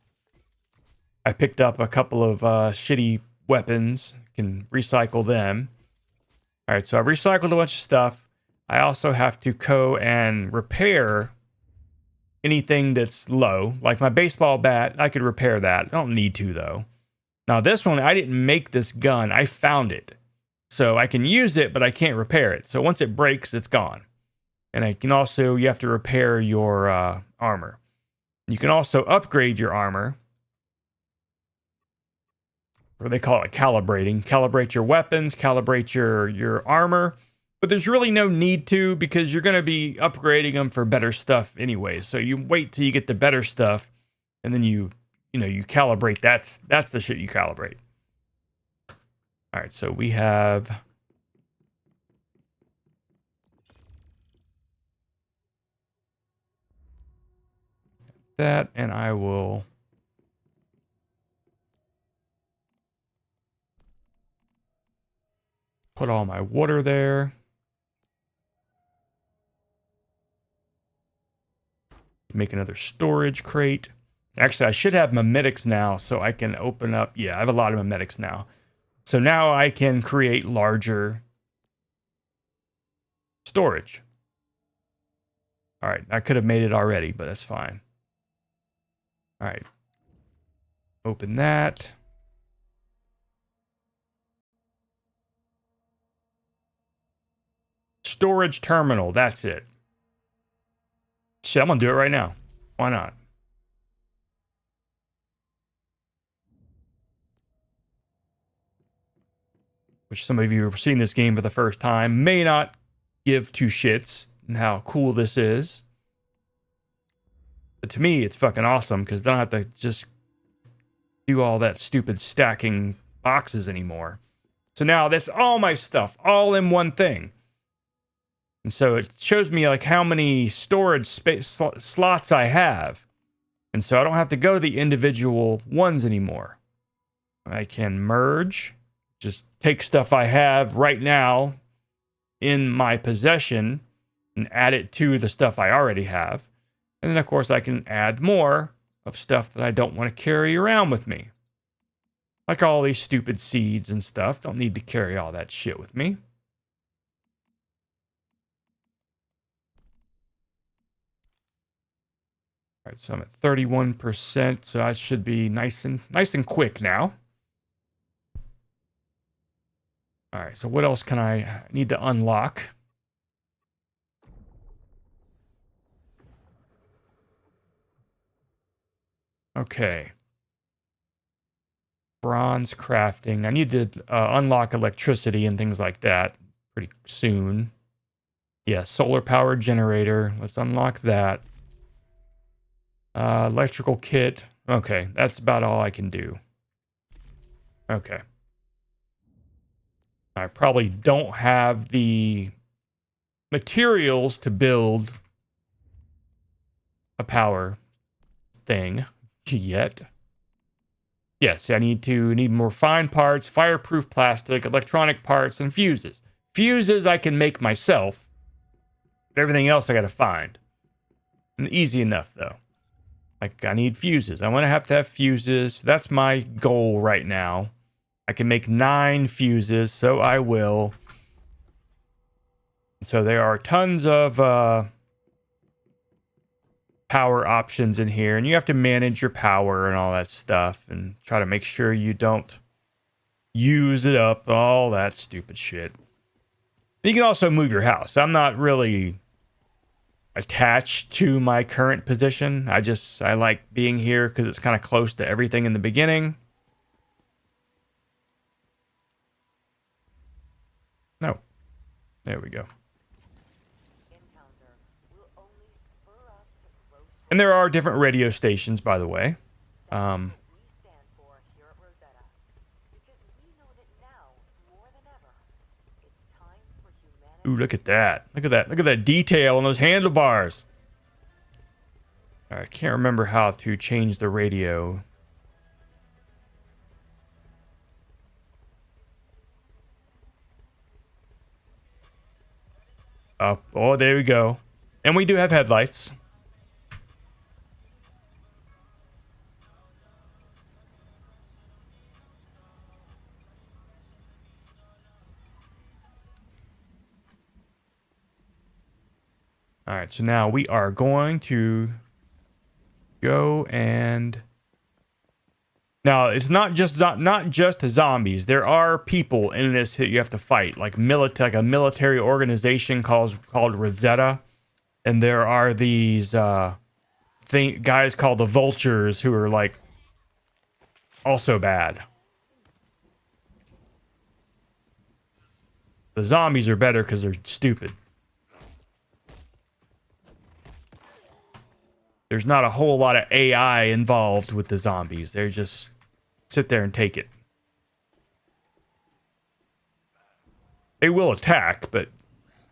I picked up a couple of shitty weapons. Can recycle them. All right, so I've recycled a bunch of stuff. I also have to go and repair anything that's low, like my baseball bat. I could repair that. I don't need to though. Now this one, I didn't make this gun. I found it. So I can use it, but I can't repair it. So once it breaks, it's gone. And I can also, you have to repair your armor. You can also upgrade your armor. Or they call it calibrating. Calibrate your weapons, calibrate your armor. But there's really no need to, because you're going to be upgrading them for better stuff anyway. So you wait till you get the better stuff, and then you calibrate. That's the shit you calibrate. All right, so we have that, and I will put all my water there. Make another storage crate. Actually, I should have memetics now, so I can open up. Yeah, I have a lot of memetics now. So now I can create larger storage. All right, I could have made it already, but that's fine. All right, open that. Storage terminal, that's it. Shit, I'm gonna do it right now. Why not? Which some of you who are seeing this game for the first time may not give two shits and how cool this is. But to me, it's fucking awesome, because I don't have to just do all that stupid stacking boxes anymore. So now that's all my stuff, all in one thing. And so it shows me like how many storage space slots I have. And so I don't have to go to the individual ones anymore. I can merge, just take stuff I have right now in my possession and add it to the stuff I already have. And then, of course, I can add more of stuff that I don't want to carry around with me. Like all these stupid seeds and stuff. Don't need to carry all that shit with me. All right, so I'm at 31%, so I should be nice and quick now. All right, so what else can I need to unlock? Okay. Bronze crafting. I need to unlock electricity and things like that pretty soon. Yeah, solar powered generator. Let's unlock that. Electrical kit. Okay, that's about all I can do. Okay. I probably don't have the materials to build a power thing yet. Yes, I need more fine parts, fireproof plastic, electronic parts, and fuses. Fuses I can make myself. But everything else I gotta find. And easy enough though. Like I need fuses. I want to have fuses. That's my goal right now. I can make 9 fuses, so I will. So there are tons of power options in here, and you have to manage your power and all that stuff and try to make sure you don't use it up, all that stupid shit. You can also move your house. I'm not really attached to my current position. I like being here because it's kind of close to everything in the beginning. No. There we go. And there are different radio stations, by the way. Ooh, look at that. Look at that. Look at that detail on those handlebars. All right, I can't remember how to change the radio. Up. Oh, there we go. And we do have headlights. All right, so now we are going to go and now it's not just zombies. There are people in this that you have to fight, like a military organization called Rosetta, and there are these guys called the Vultures who are like also bad. The zombies are better because they're stupid. There's not a whole lot of AI involved with the zombies. They just sit there and take it. They will attack, but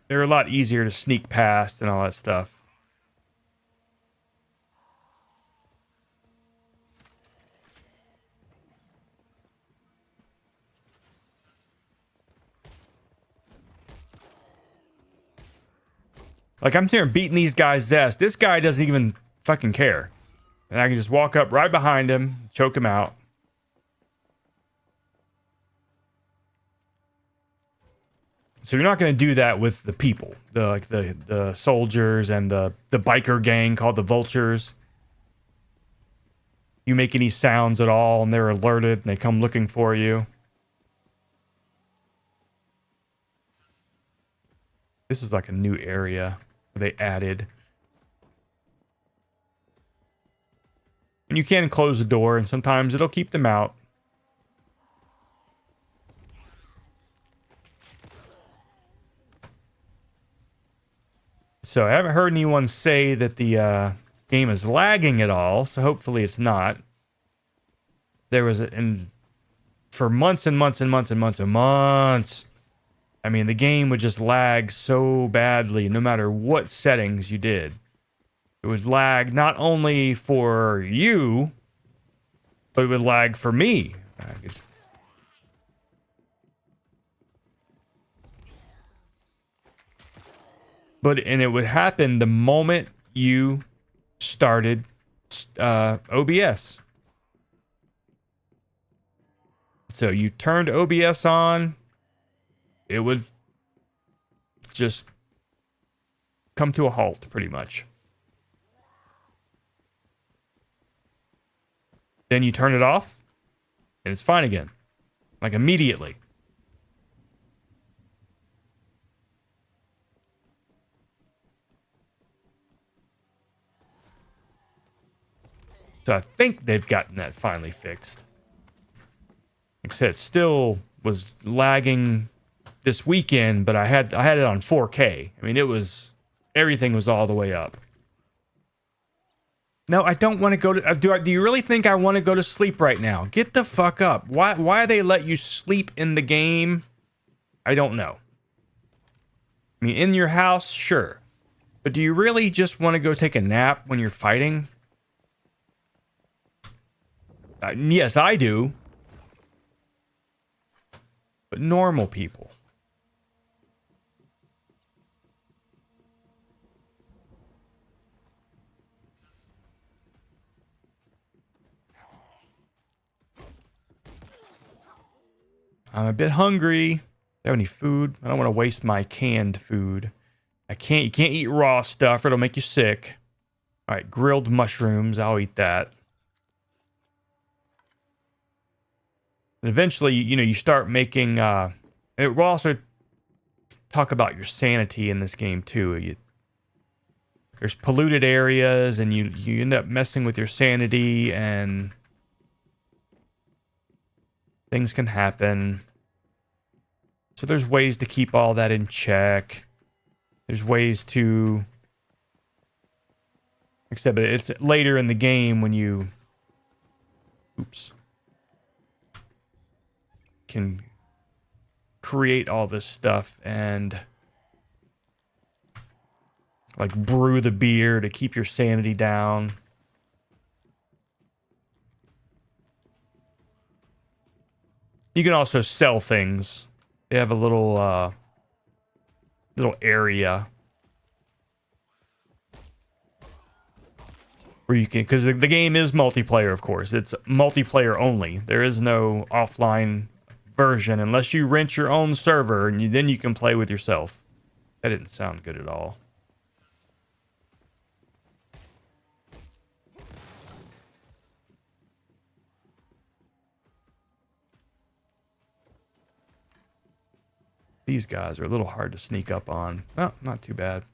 they're a lot easier to sneak past and all that stuff. Like, I'm here beating these guys' ass. This guy doesn't even fucking care. And I can just walk up right behind him, choke him out. So you're not going to do that with the people, the soldiers and the biker gang called the Vultures. You make any sounds at all and they're alerted and they come looking for you. This is like a new area they added. And you can close the door and sometimes it'll keep them out. So I haven't heard anyone say that the game is lagging at all, so hopefully it's not. There was for months and months and months and months and months. I mean, the game would just lag so badly no matter what settings you did. It would lag not only for you, but it would lag for me. And it would happen the moment you started OBS. So you turned OBS on, it would just come to a halt pretty much. Then you turn it off and it's fine again. Like immediately. So I think they've gotten that finally fixed. Like I said, it still was lagging this weekend, but I had it on 4K. I mean, everything was all the way up. No, I don't want to go to... Do you really think I want to go to sleep right now? Get the fuck up. Why they let you sleep in the game? I don't know. I mean, in your house, sure. But do you really just want to go take a nap when you're fighting? Yes, I do. But normal people. I'm a bit hungry. Do I have any food? I don't want to waste my canned food. You can't eat raw stuff or it'll make you sick. All right, grilled mushrooms. I'll eat that. And eventually, you start making, it will also talk about your sanity in this game too. There's polluted areas and you end up messing with your sanity and things can happen. So there's ways to keep all that in check. There's ways to... Except it's later in the game when you... Oops. Can create all this stuff and... Like brew the beer to keep your sanity down. You can also sell things. They have a little area where you can, because the game is multiplayer, of course. It's multiplayer only. There is no offline version unless you rent your own server, and then you can play with yourself. That didn't sound good at all. These guys are a little hard to sneak up on. Oh, not too bad.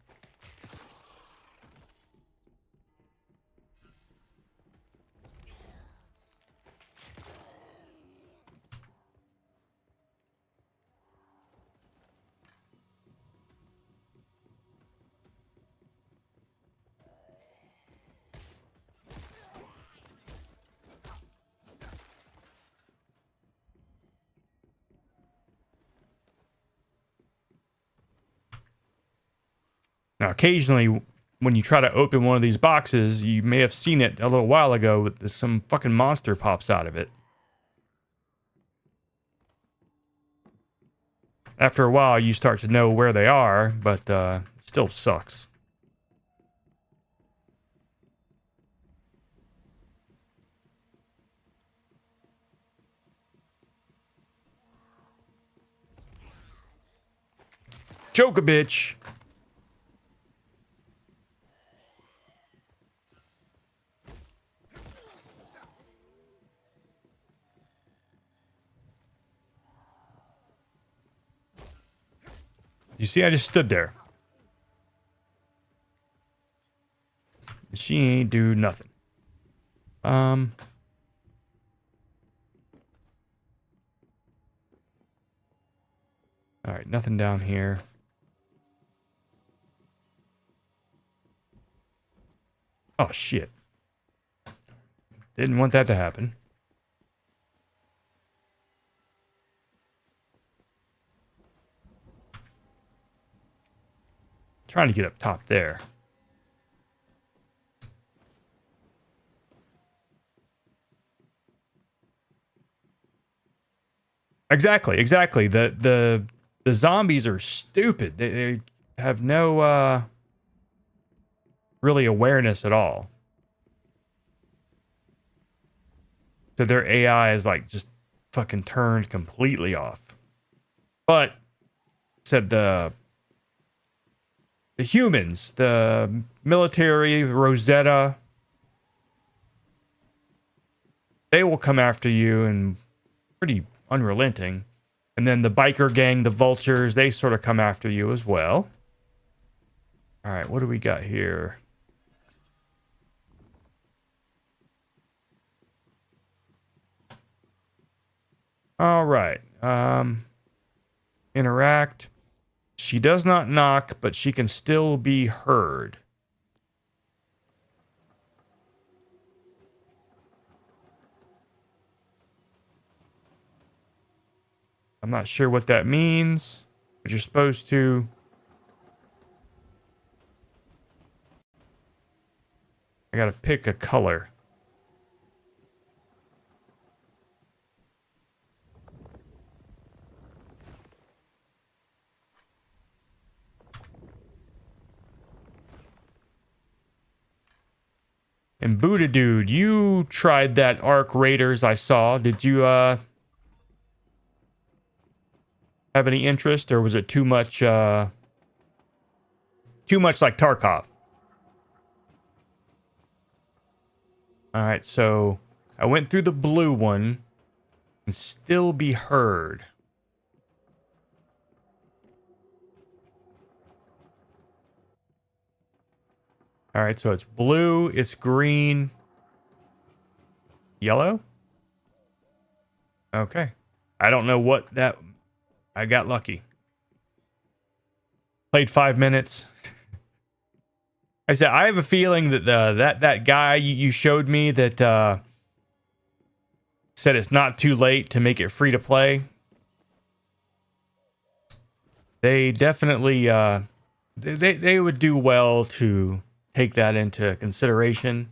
Now, occasionally, when you try to open one of these boxes, you may have seen it a little while ago, some fucking monster pops out of it. After a while, you start to know where they are, but it still sucks. Choke a bitch. You see, I just stood there. She ain't do nothing. All right, nothing down here. Oh, shit. Didn't want that to happen. Trying to get up top there. Exactly. The zombies are stupid. They have no really awareness at all. So their AI is like just fucking turned completely off. But said the humans, the military, Rosetta, they will come after you and pretty unrelenting. And then the biker gang, the vultures, they sort of come after you as well. All right, what do we got here? All right. Interact. She does not knock, but she can still be heard. I'm not sure what that means, but you're supposed to. I gotta pick a color. And Buddha Dude, you tried that Arc Raiders I saw. Did you have any interest, or was it too much like Tarkov? All right, so I went through the blue one and still be heard. All right, so it's blue, it's green, yellow. Okay. I don't know what that... I got lucky. Played 5 minutes. I said, I have a feeling that that guy you showed me that said it's not too late to make it free to play. They definitely... they would do well to take that into consideration.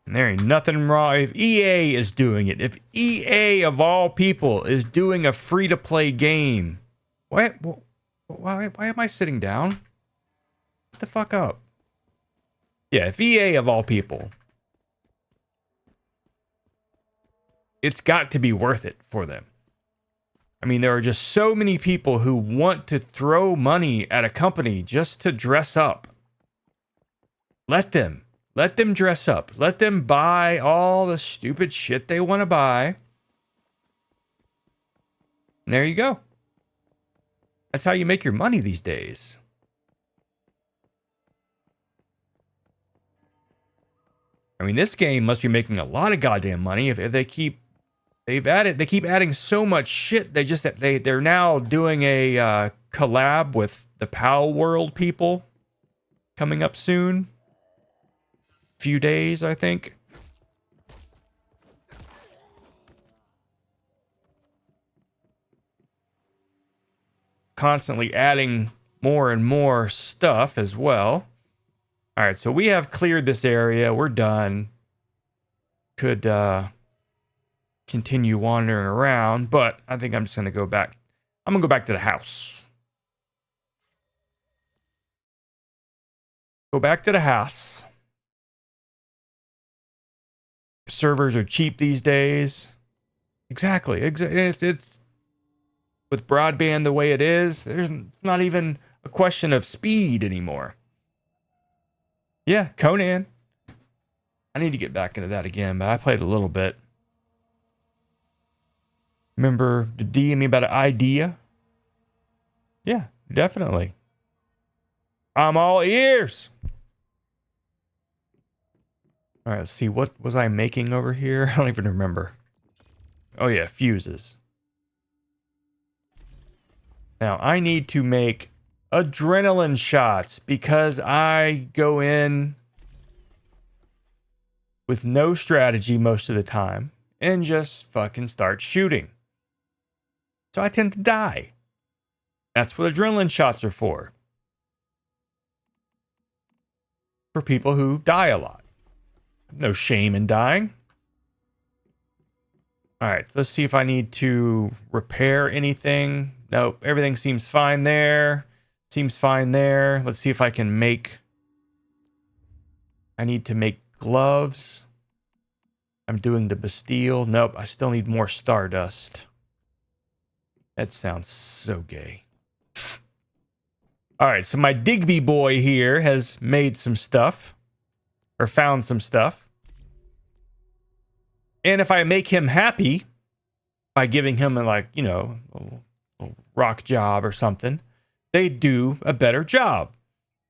And there ain't nothing wrong. If EA is doing it, if EA of all people is doing a free-to-play game, why am I sitting down? What the fuck up? Yeah, if EA of all people, it's got to be worth it for them. I mean, there are just so many people who want to throw money at a company just to dress up. Let them. Let them dress up. Let them buy all the stupid shit they want to buy. And there you go. That's how you make your money these days. I mean, this game must be making a lot of goddamn money if they keep... They keep adding so much shit. They're now doing a collab with the PAL World people coming up soon. Few days, I think. Constantly adding more and more stuff as well. All right, so we have cleared this area. We're done. Could continue wandering around, but I think I'm just gonna go back. I'm gonna go back to the house. Go back to the house. Servers are cheap these days. Exactly. It's with broadband the way it is, there's not even a question of speed anymore. Yeah, Conan. I need to get back into that again, but I played a little bit. Remember the DM me about an idea? Yeah, definitely. I'm all ears. All right, let's see. What was I making over here? I don't even remember. Oh, yeah, fuses. Now, I need to make adrenaline shots because I go in with no strategy most of the time and just fucking start shooting. So I tend to die. That's what adrenaline shots are for. For people who die a lot. No shame in dying. Alright, let's see if I need to repair anything. Nope, everything seems fine there. Seems fine there. Let's see if I can make... I need to make gloves. I'm doing the Bastille. Nope, I still need more Stardust. That sounds so gay. Alright, so my Digby boy here has made some stuff. Or found some stuff. And if I make him happy by giving him a, like, you know, a rock job or something, they do a better job.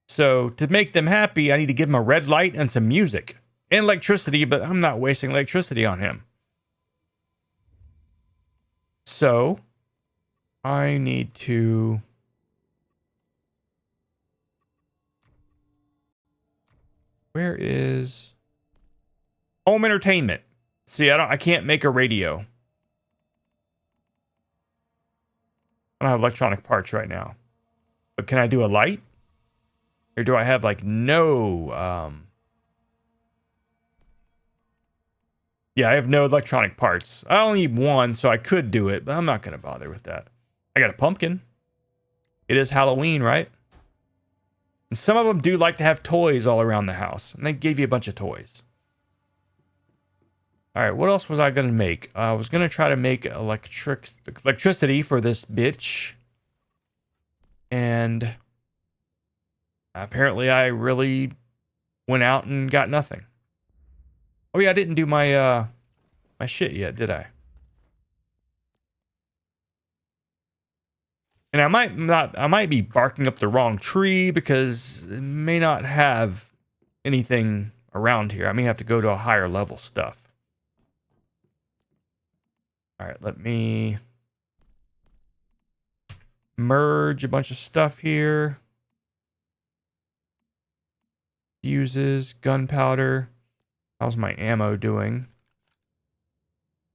So to make them happy, I need to give them a red light and some music. and electricity, but I'm not wasting electricity on him. So I need to... Where is home entertainment? See, I can't make a radio. I don't have electronic parts right now. But can I do a light? Or do I have like no yeah, I have no electronic parts. I only need one, so I could do it, but I'm not gonna bother with that. I got a pumpkin. It is Halloween, right? And some of them do like to have toys all around the house. And they gave you a bunch of toys. Alright, what else was I going to make? I was going to try to make electricity for this bitch. And apparently I really went out and got nothing. Oh yeah, I didn't do my my shit yet, did I? And I might be barking up the wrong tree because it may not have anything around here. I may have to go to a higher level stuff. All right, let me merge a bunch of stuff here. Fuses, gunpowder. How's my ammo doing?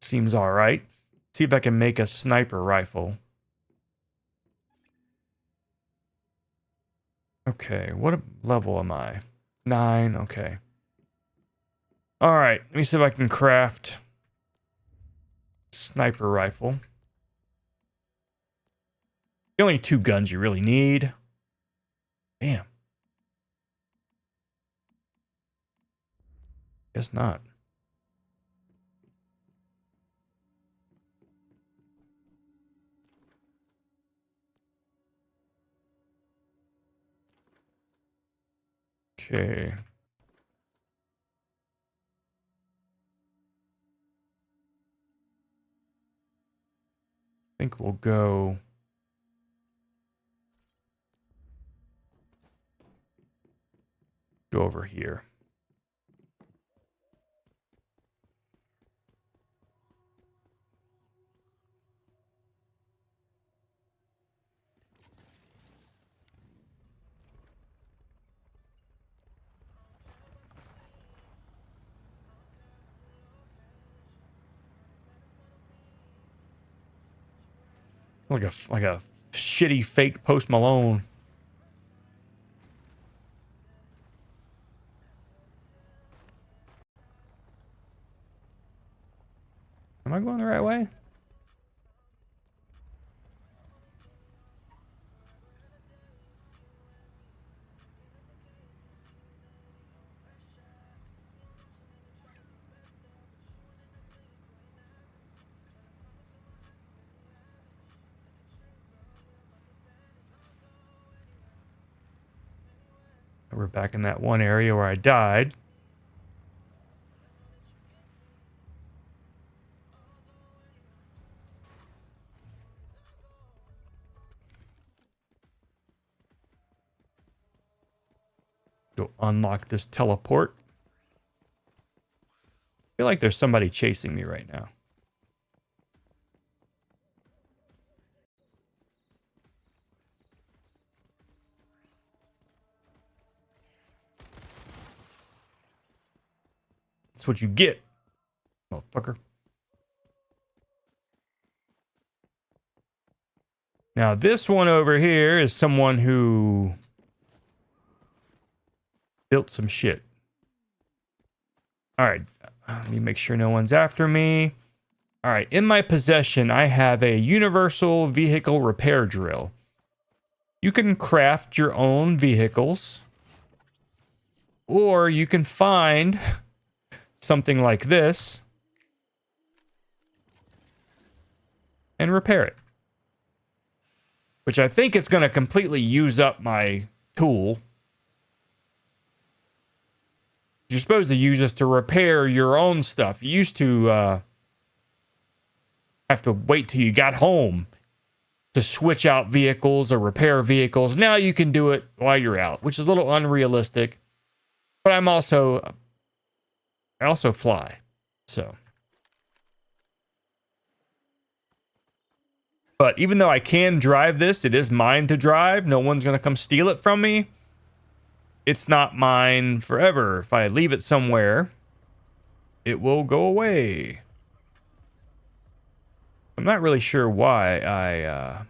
Seems all right. See if I can make a sniper rifle. Okay, what level am I? 9, okay. Alright, let me see if I can craft sniper rifle. The only 2 guns you really need. Damn. Guess not. Okay. I think we'll go over here. Like a shitty fake Post Malone. Am I going the right way? We're back in that one area where I died. Go unlock this teleport. I feel like there's somebody chasing me right now. That's what you get, motherfucker. Now, this one over here is someone who built some shit. All right, let me make sure no one's after me. All right, in my possession, I have a universal vehicle repair drill. You can craft your own vehicles, or you can find something like this and repair it. Which I think it's going to completely use up my tool. You're supposed to use this to repair your own stuff. You used to have to wait till you got home to switch out vehicles or repair vehicles. Now you can do it while you're out, which is a little unrealistic. But I'm also I also fly. So. But even though I can drive this, it is mine to drive. No one's going to come steal it from me. It's not mine forever. If I leave it somewhere, it will go away. I'm not really sure why I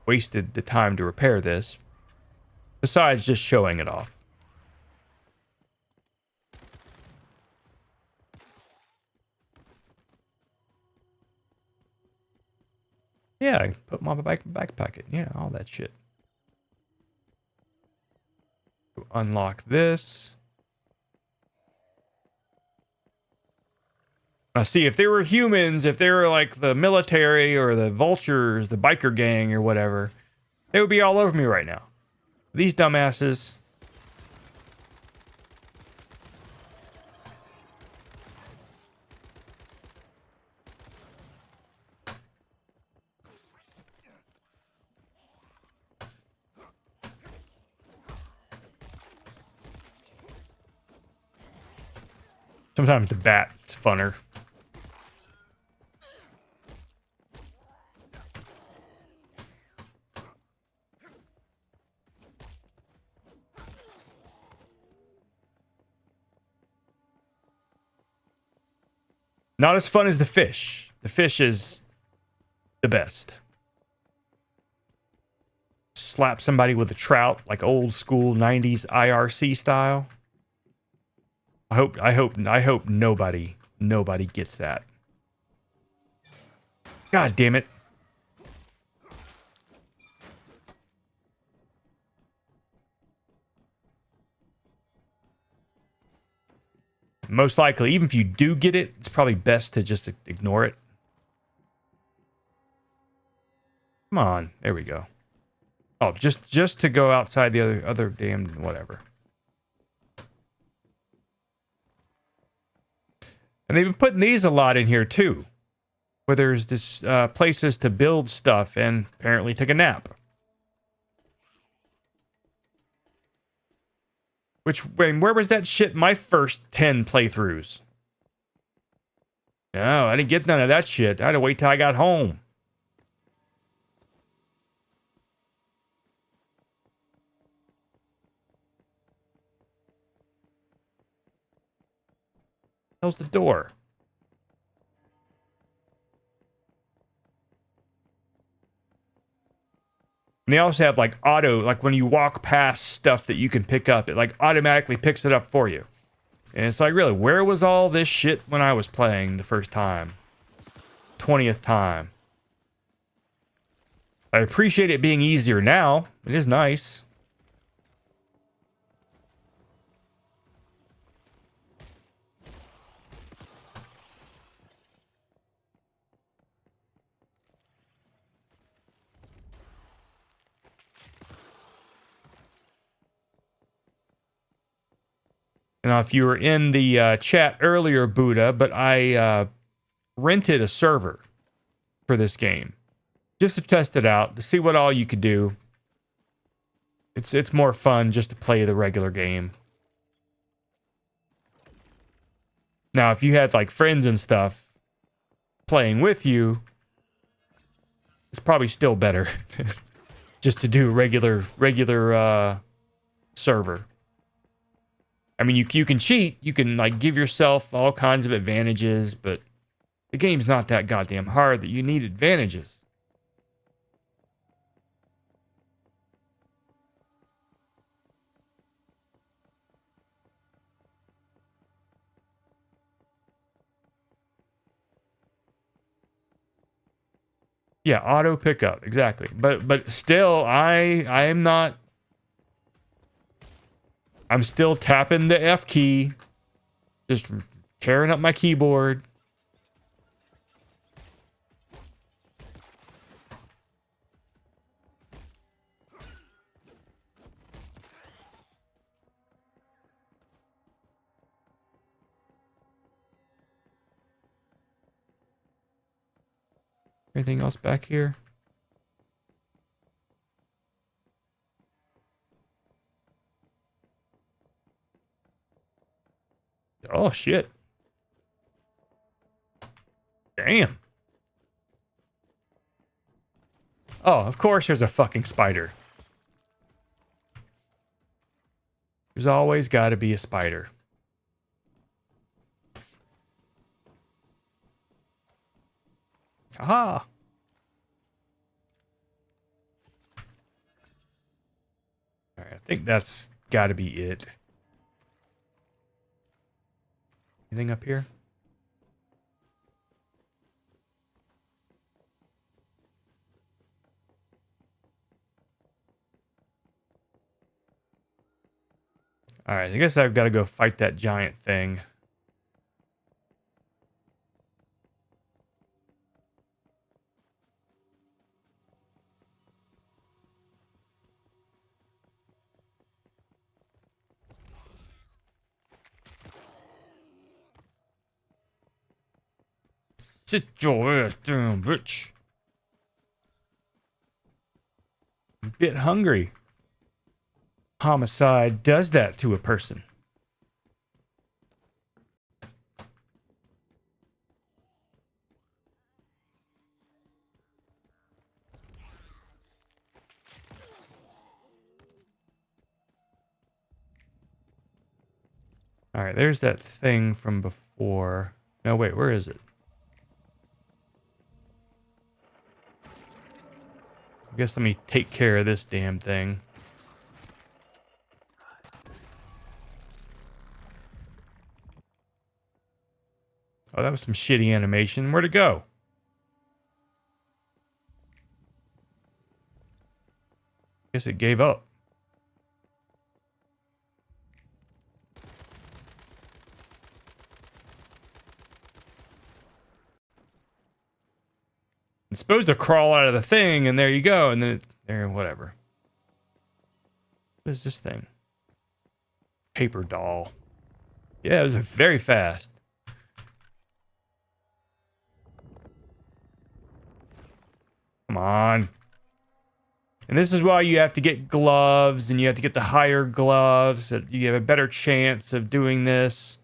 wasted the time to repair this, besides just showing it off. Yeah, I put my backpack in. Yeah, all that shit. Unlock this. Now, see, if they were humans, if they were like the military or the vultures, the biker gang or whatever, they would be all over me right now. These dumbasses. Sometimes the bat's funner. Not as fun as the fish. The fish is the best. Slap somebody with a trout, like old school 90s IRC style. I hope nobody gets that. God damn it. Most likely, even if you do get it, it's probably best to just ignore it. Come on, there we go. Oh, just to go outside the other damn whatever. And they've been putting these a lot in here too, where there's this places to build stuff and apparently take a nap. Where was that shit my first 10 playthroughs? No, I didn't get none of that shit. I had to wait till I got home. How's the door? And they also have like auto, like when you walk past stuff that you can pick up, it like automatically picks it up for you. And it's like, really, where was all this shit when I was playing the first time? 20th time. I appreciate it being easier now. It is nice. Now, if you were in the chat earlier, Buddha, but I rented a server for this game just to test it out, to see what all you could do. It's more fun just to play the regular game. Now, if you had like friends and stuff playing with you, it's probably still better just to do regular server. I mean, you can cheat, you can like give yourself all kinds of advantages, but the game's not that goddamn hard that you need advantages. Yeah, auto pickup, exactly. But still, I'm not. I'm still tapping the F key, just tearing up my keyboard. Anything else back here? Oh, shit. Damn. Oh, of course there's a fucking spider. There's always got to be a spider. Aha! Alright, I think that's got to be it. Anything up here? Alright, I guess I've got to go fight that giant thing. Sit your ass down, bitch. I'm a bit hungry. Homicide does that to a person. Alright, there's that thing from before. No, wait, where is it? I guess let me take care of this damn thing. Oh, that was some shitty animation. Where'd it go? Guess it gave up. It's supposed to crawl out of the thing, and there you go, and then it, there, whatever. What is this thing? Paper doll. Yeah, it was very fast. Come on. And this is why you have to get gloves, and you have to get the higher gloves. So you have a better chance of doing this.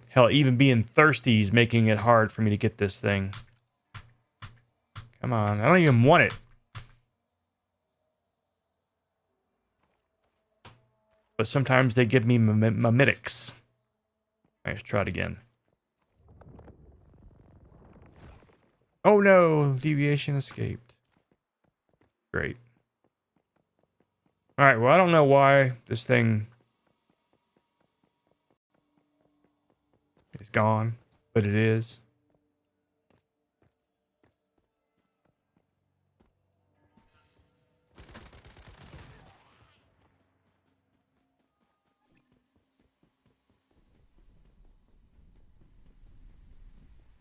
Hell, even being thirsty is making it hard for me to get this thing. Come on, I don't even want it. But sometimes they give me mimetics. All right, let's try it again. Oh no, deviation escaped. Great. All right, well, I don't know why this thing is gone, but it is.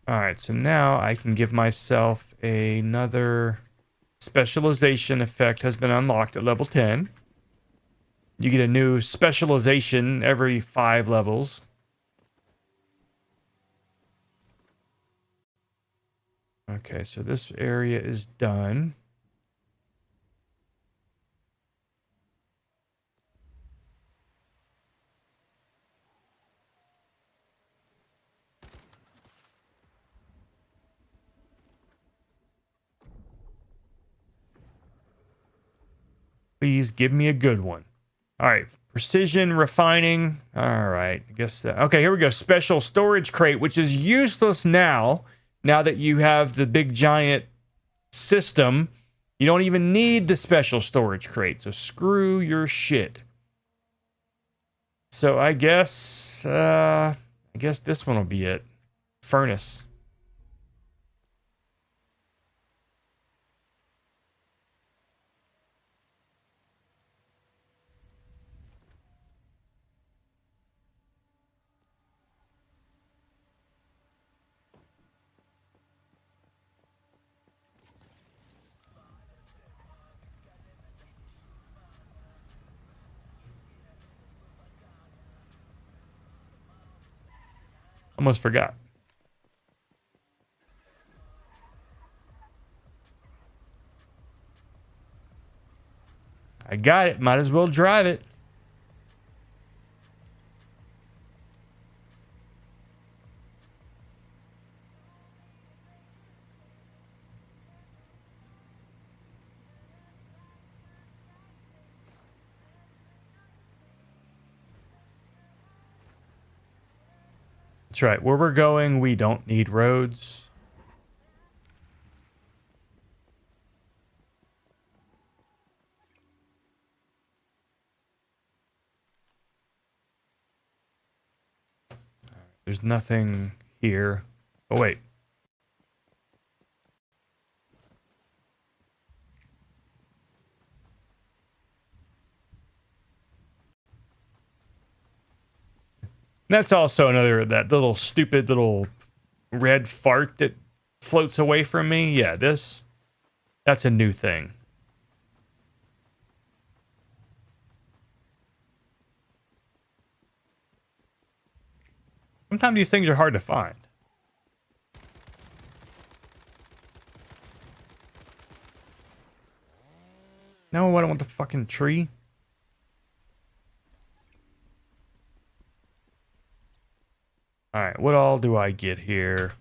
All right, so now I can give myself another specialization effect has been unlocked at level 10. You get a new specialization every 5 levels. Okay, so this area is done. Please give me a good one. All right, precision refining. All right, I guess that. Okay, here we go. Special storage crate, which is useless now. Now that you have the big giant system, you don't even need the special storage crate. So screw your shit. So I guess this one will be it. Furnace. Almost forgot. I got it. Might as well drive it. That's right. Where we're going, we don't need roads. There's nothing here. Oh, wait. That's also another, that little stupid little red fart that floats away from me. Yeah, that's a new thing. Sometimes these things are hard to find. No, I don't want the fucking tree. Alright, what all do I get here?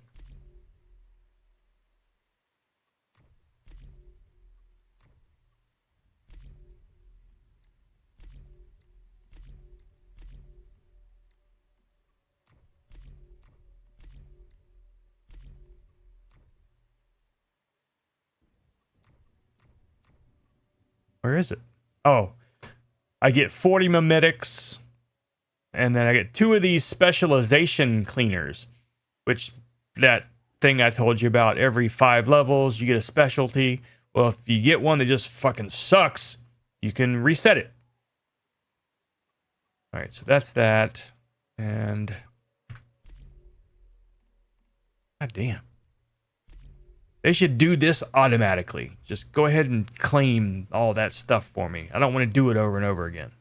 Where is it? Oh, I get 40 mimetics, and then I get 2 of these specialization cleaners, which that thing I told you about, every 5 levels, you get a specialty. Well, if you get one that just fucking sucks, you can reset it. All right, so that's that. And god damn. They should do this automatically. Just go ahead and claim all that stuff for me. I don't want to do it over and over again.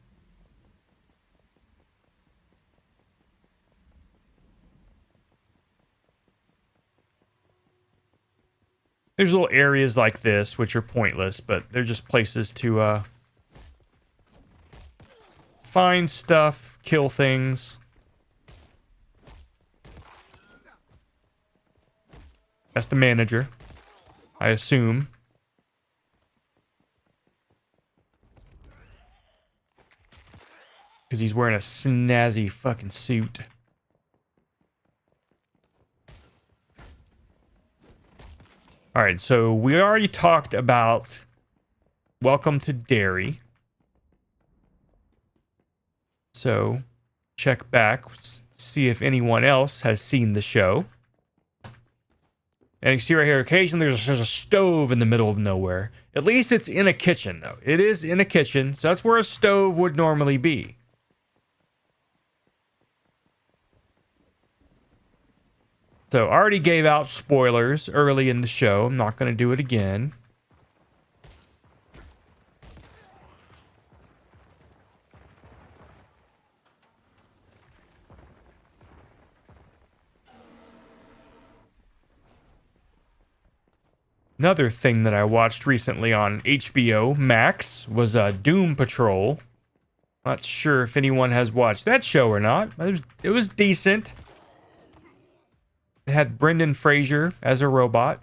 There's little areas like this, which are pointless, but they're just places to find stuff, kill things. That's the manager, I assume. Because he's wearing a snazzy fucking suit. Alright, so we already talked about Welcome to Derry. So, check back, see if anyone else has seen the show. And you see right here, occasionally there's a stove in the middle of nowhere. At least it's in a kitchen, though. It is in a kitchen, so that's where a stove would normally be. So, I already gave out spoilers early in the show. I'm not going to do it again. Another thing that I watched recently on HBO Max was Doom Patrol. Not sure if anyone has watched that show or not. It was decent. It had Brendan Fraser as a robot.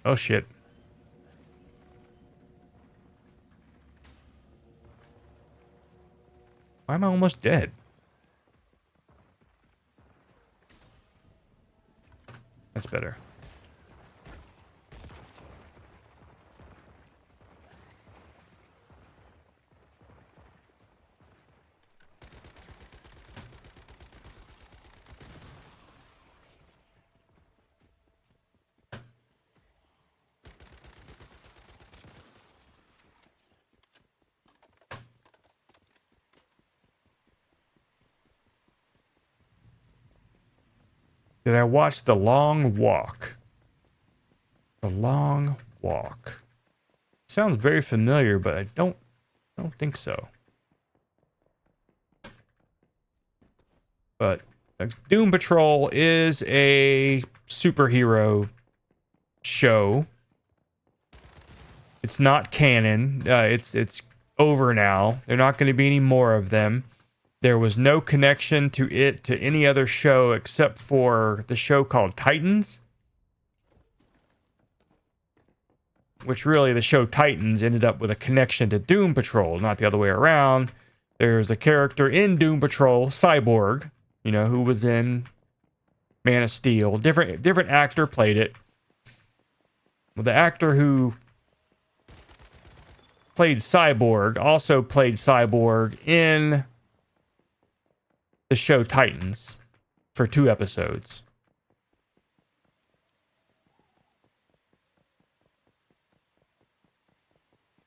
Oh shit. Why am I almost dead? That's better. Did I watch The Long Walk? The Long Walk. Sounds very familiar, but I don't think so. But Doom Patrol is a superhero show. It's not canon. It's over now. There are not going to be any more of them. There was no connection to it to any other show except for the show called Titans. Which really, the show Titans ended up with a connection to Doom Patrol, not the other way around. There's a character in Doom Patrol, Cyborg, you know, who was in Man of Steel. Different actor played it. Well, the actor who played Cyborg also played Cyborg in the show Titans for 2 episodes.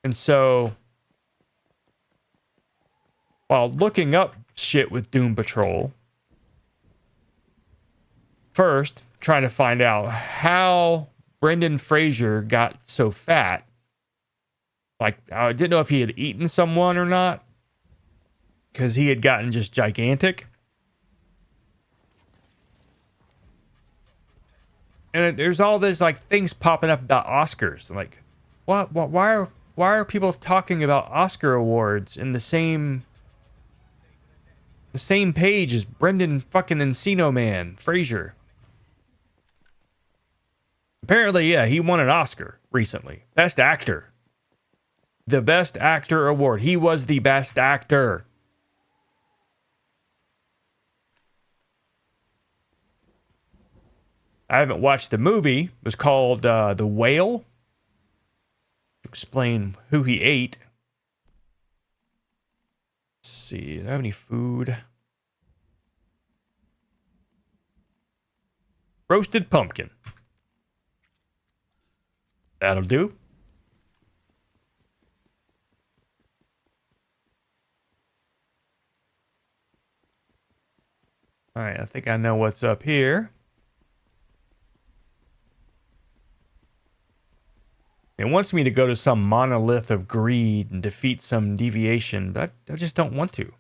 And so, while looking up shit with Doom Patrol, first trying to find out how Brendan Fraser got so fat. Like, I didn't know if he had eaten someone or not, because he had gotten just gigantic. And there's all this like things popping up about Oscars. Like, what? Why are people talking about Oscar awards in the same page as Brendan fucking Encino Man Fraser? Apparently, yeah, he won an Oscar recently. Best Actor. The Best Actor award. He was the best actor. I haven't watched the movie. It was called The Whale. To explain who he ate. Let's see. Do I have any food? Roasted pumpkin. That'll do. All right, I think I know what's up here. It wants me to go to some monolith of greed and defeat some deviation, but I just don't want to.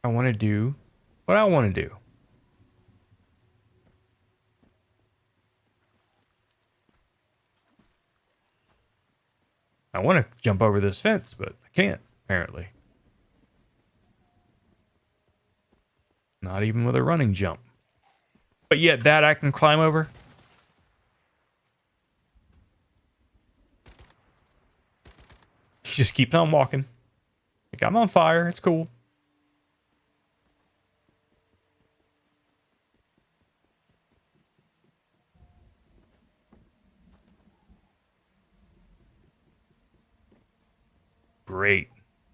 I want to do what I want to do. I want to jump over this fence, but I can't, apparently. Not even with a running jump. But yet that I can climb over. Just keep on walking. Like, I'm on fire. It's cool. Great.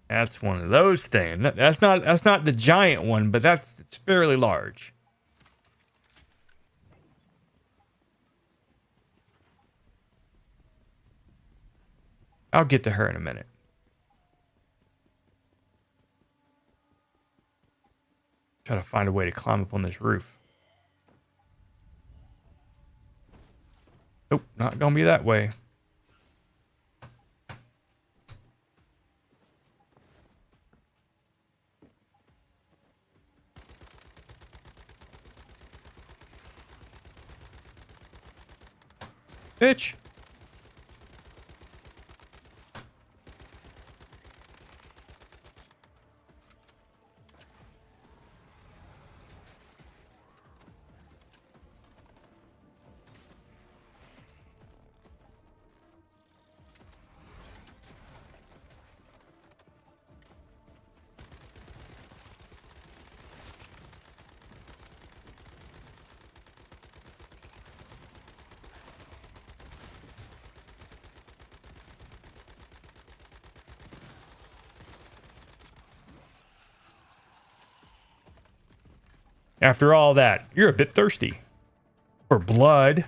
That's one of those things. That's not the giant one, but it's fairly large. I'll get to her in a minute. Try to find a way to climb up on this roof. Nope, not gonna be that way. Bitch. After all that, you're a bit thirsty. For blood.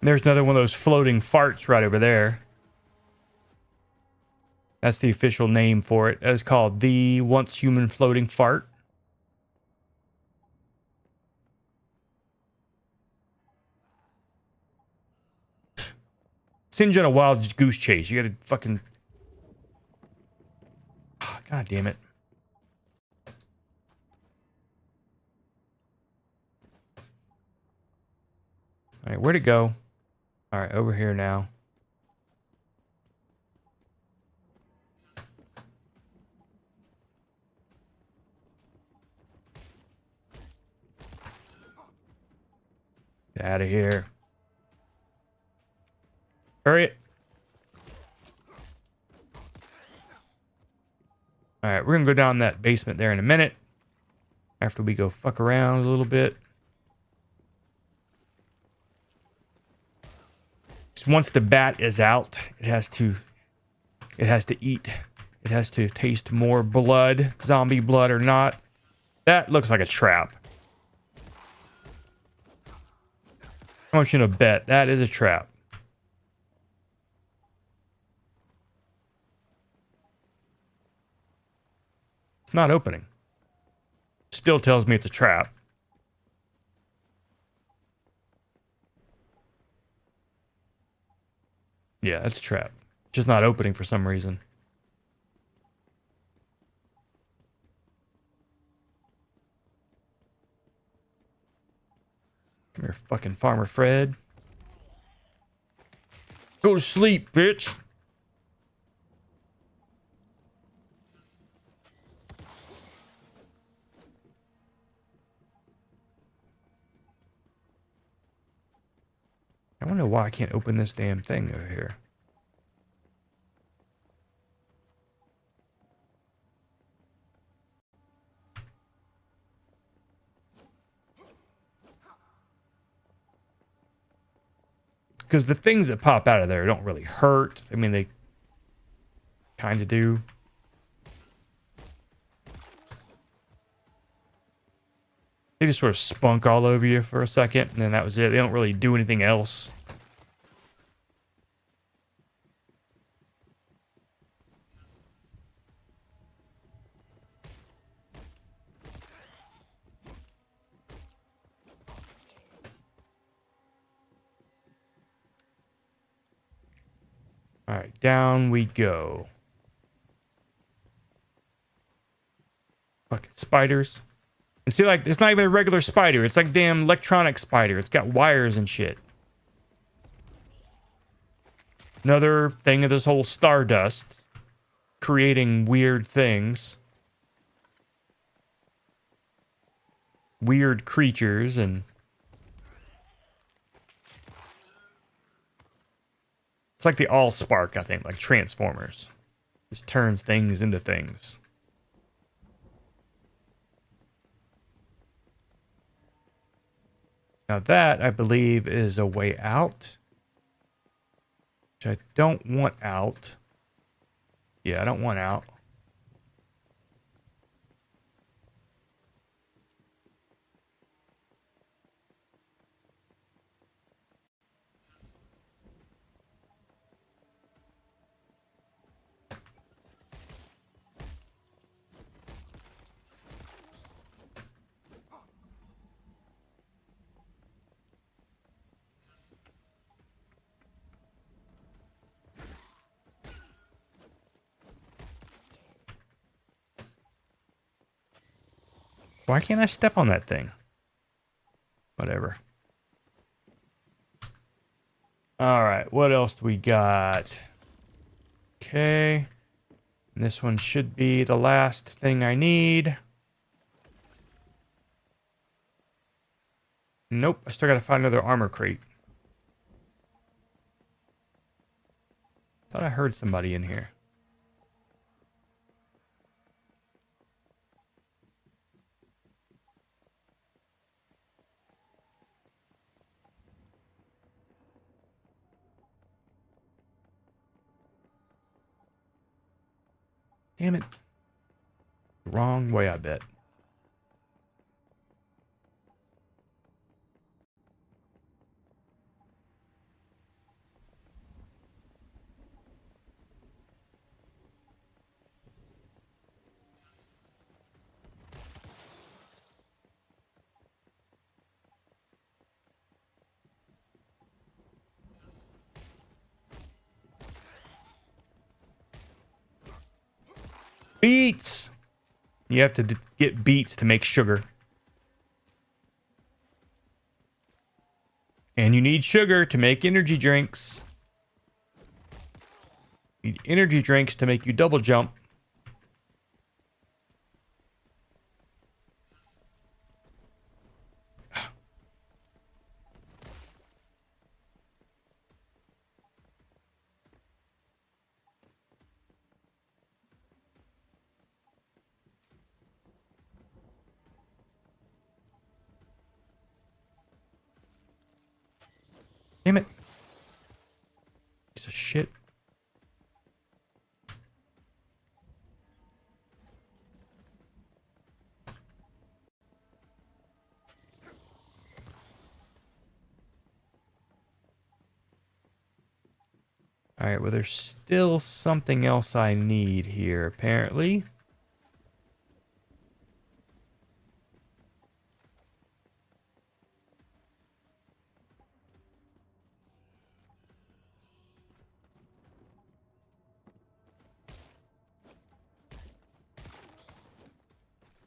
There's another one of those floating farts right over there. That's the official name for it. It's called the once human floating fart. Send you on a wild goose chase. You gotta fucking... God damn it. Alright, where'd it go? Alright, over here now. Get out of here. Hurry it. All right, we're gonna go down that basement there in a minute. After we go fuck around a little bit. Just once the bat is out, it has to eat. It has to taste more blood, zombie blood or not. That looks like a trap. I want you to bet that is a trap. It's not opening. Still tells me it's a trap. Yeah, that's a trap. Just not opening for some reason. Come here, fucking Farmer Fred. Go to sleep, bitch. I don't know why I can't open this damn thing over here. Because the things that pop out of there don't really hurt. I mean, they kind of do. They just sort of spunk all over you for a second, and then that was it. They don't really do anything else. All right, down we go. Fucking spiders. And see, like, it's not even a regular spider. It's like damn electronic spider. It's got wires and shit. Another thing of this whole stardust. Creating weird things. Weird creatures and... It's like the Allspark, I think, like Transformers. Just turns things into things. Now that, I believe, is a way out. Which I don't want out. Yeah, I don't want out. Why can't I step on that thing? Whatever. Alright, what else do we got? Okay. And this one should be the last thing I need. Nope, I still gotta find another armor crate. Thought I heard somebody in here. Damn it. Wrong way, I bet. Beets! You have to get beets to make sugar. And you need sugar to make energy drinks. You need energy drinks to make you double jump. Damn it. Piece of shit. Alright, well, there's still something else I need here, apparently.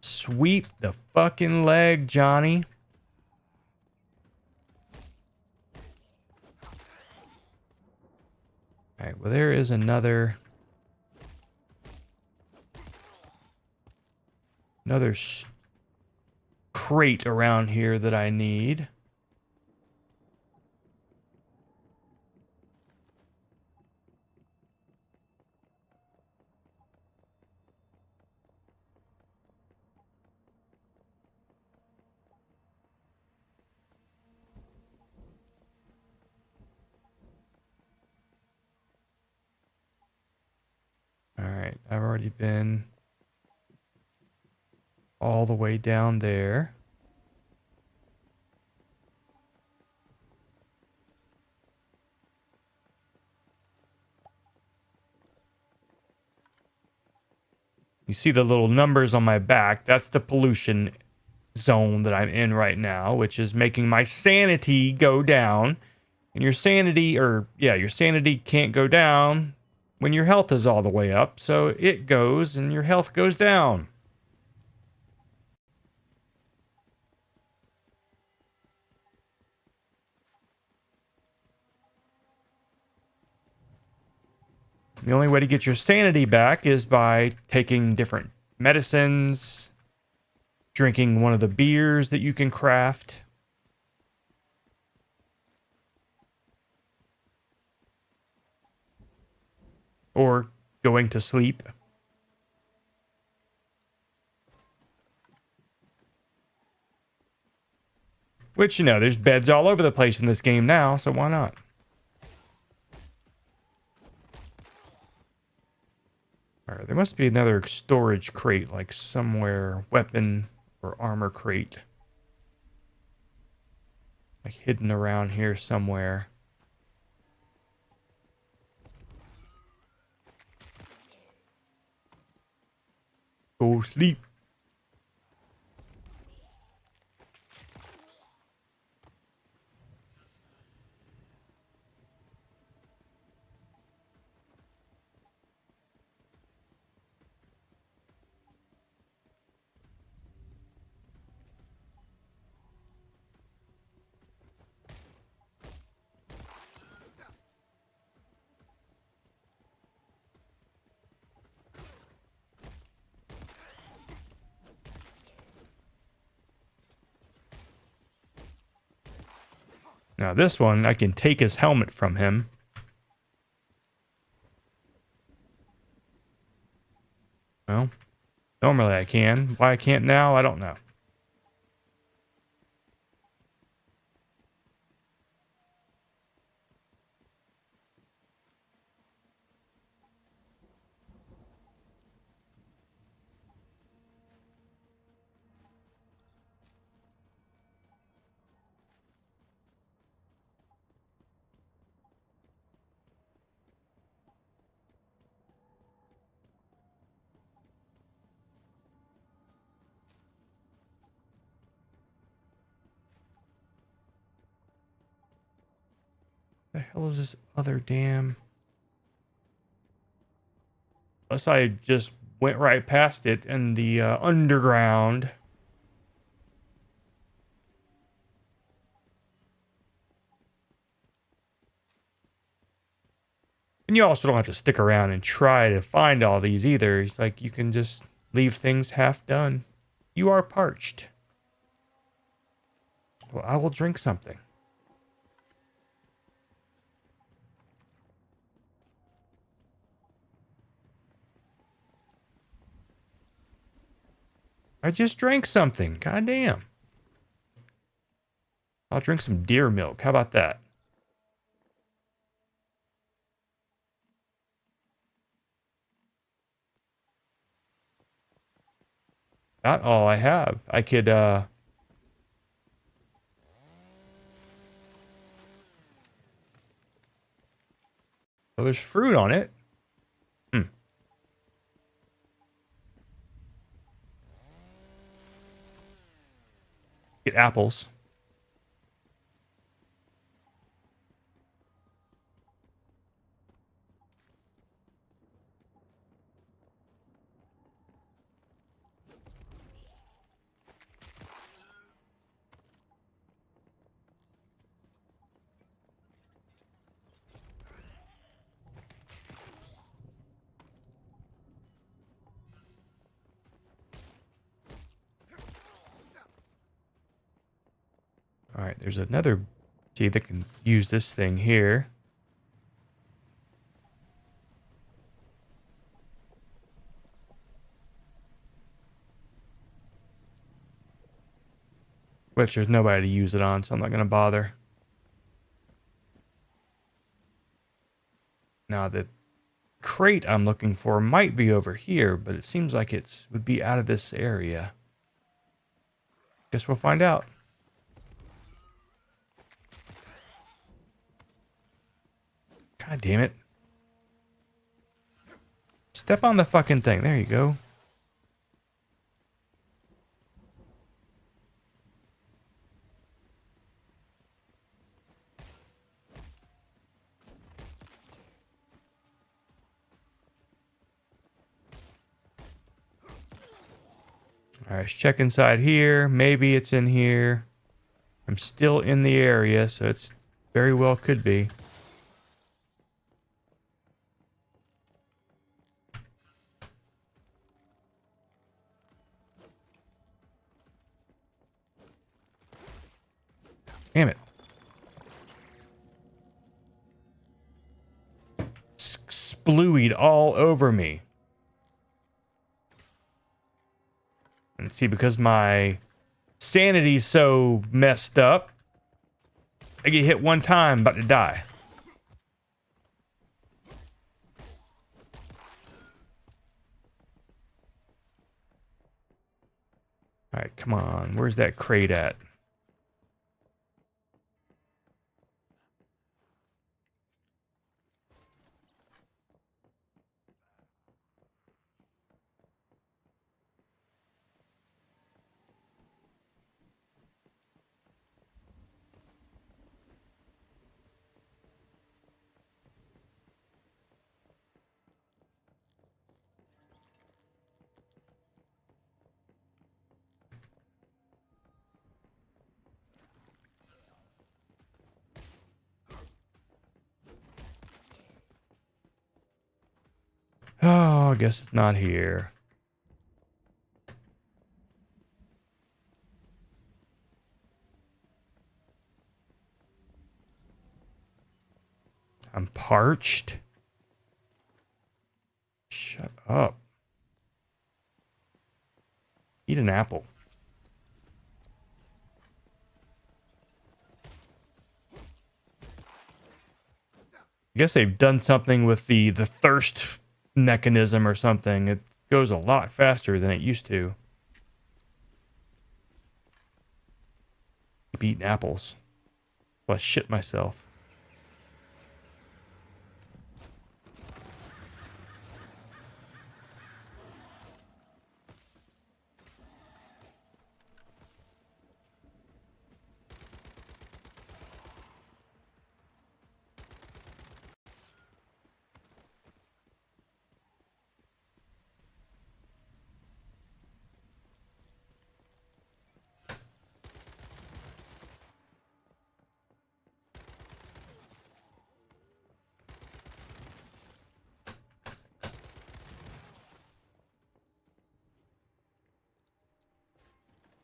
Sweep the fucking leg, Johnny. Alright, well, there is another crate around here that I need. Alright, I've already been all the way down there. You see the little numbers on my back. That's the pollution zone that I'm in right now, which is making my sanity go down. And your sanity can't go down when your health is all the way up. So it goes and your health goes down. The only way to get your sanity back is by taking different medicines, drinking one of the beers that you can craft, or going to sleep. Which, you know, there's beds all over the place in this game now, so why not? Alright, there must be another storage crate, like somewhere, weapon or armor crate. Like hidden around here somewhere. Go sleep. Now this one, I can take his helmet from him. Well, normally I can. Why I can't now, I don't know. The hell is this other damn? Unless I just went right past it in the underground. And you also don't have to stick around and try to find all these either. It's like you can just leave things half done. You are parched. Well, I will drink something. I just drank something. God damn. I'll drink some deer milk. How about that? not all I have. I could, oh, there's fruit on it. Hmm. Get apples. All right, there's another key that can use this thing here. Which there's nobody to use it on, so I'm not going to bother. Now, the crate I'm looking for might be over here, but it seems like it would be out of this area. Guess we'll find out. God damn it. Step on the fucking thing. There you go. All right, let's check inside here. Maybe it's in here. I'm still in the area, so it's very well could be. Damn it. Splooied all over me. And see, because my sanity's so messed up, I get hit one time, about to die. All right, come on. Where's that crate at? Oh, I guess it's not here. I'm parched. Shut up. Eat an apple. I guess they've done something with the thirst mechanism or something. It goes a lot faster than it used to. Keep eating apples. Well, I shit myself.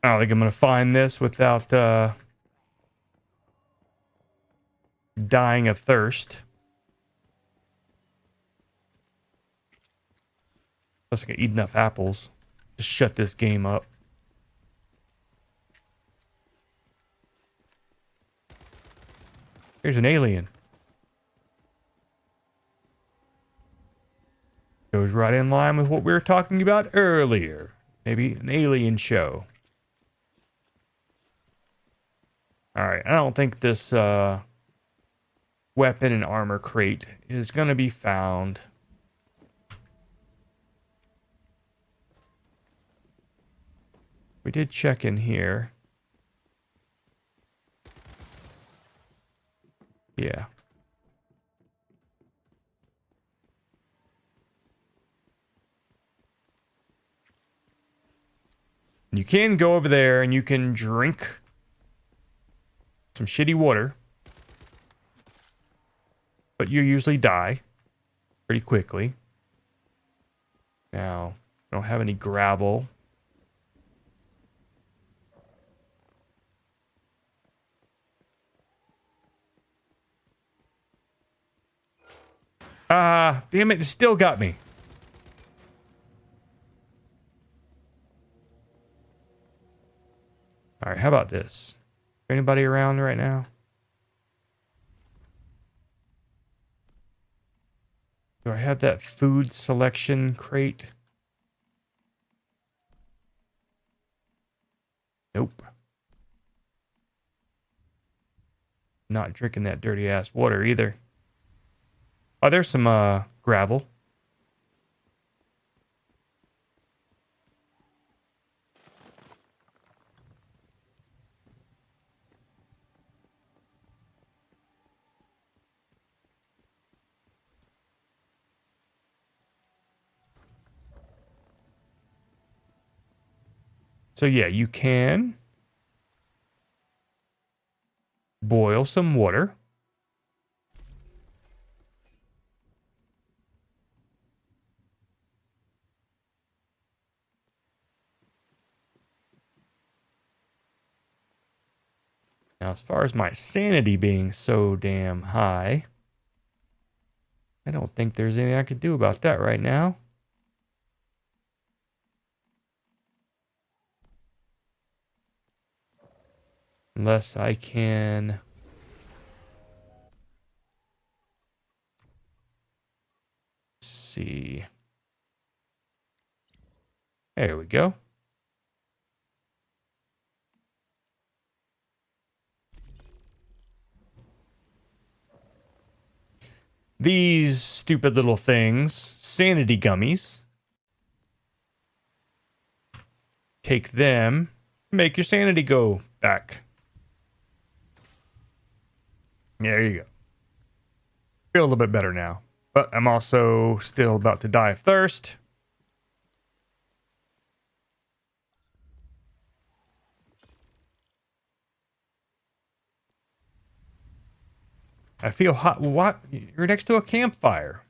I don't think I'm going to find this without dying of thirst. Unless I can eat enough apples to shut this game up. Here's an alien. Goes right in line with what we were talking about earlier. Maybe an alien show. Alright, I don't think this weapon and armor crate is going to be found. We did check in here. Yeah. You can go over there and you can drink some shitty water. But you usually die pretty quickly. Now, I don't have any gravel. Damn it, it still got me. Alright, how about this? Anybody around right now? Do I have that food selection crate? Nope. Not drinking that dirty ass water either. Oh, there's some gravel. So yeah, you can boil some water. Now, as far as my sanity being so damn high, I don't think there's anything I could do about that right now. Unless I can... see. There we go. These stupid little things, sanity gummies. Take them, make your sanity go back. There you go. Feel a little bit better now. But I'm also still about to die of thirst. I feel hot. What? You're next to a campfire.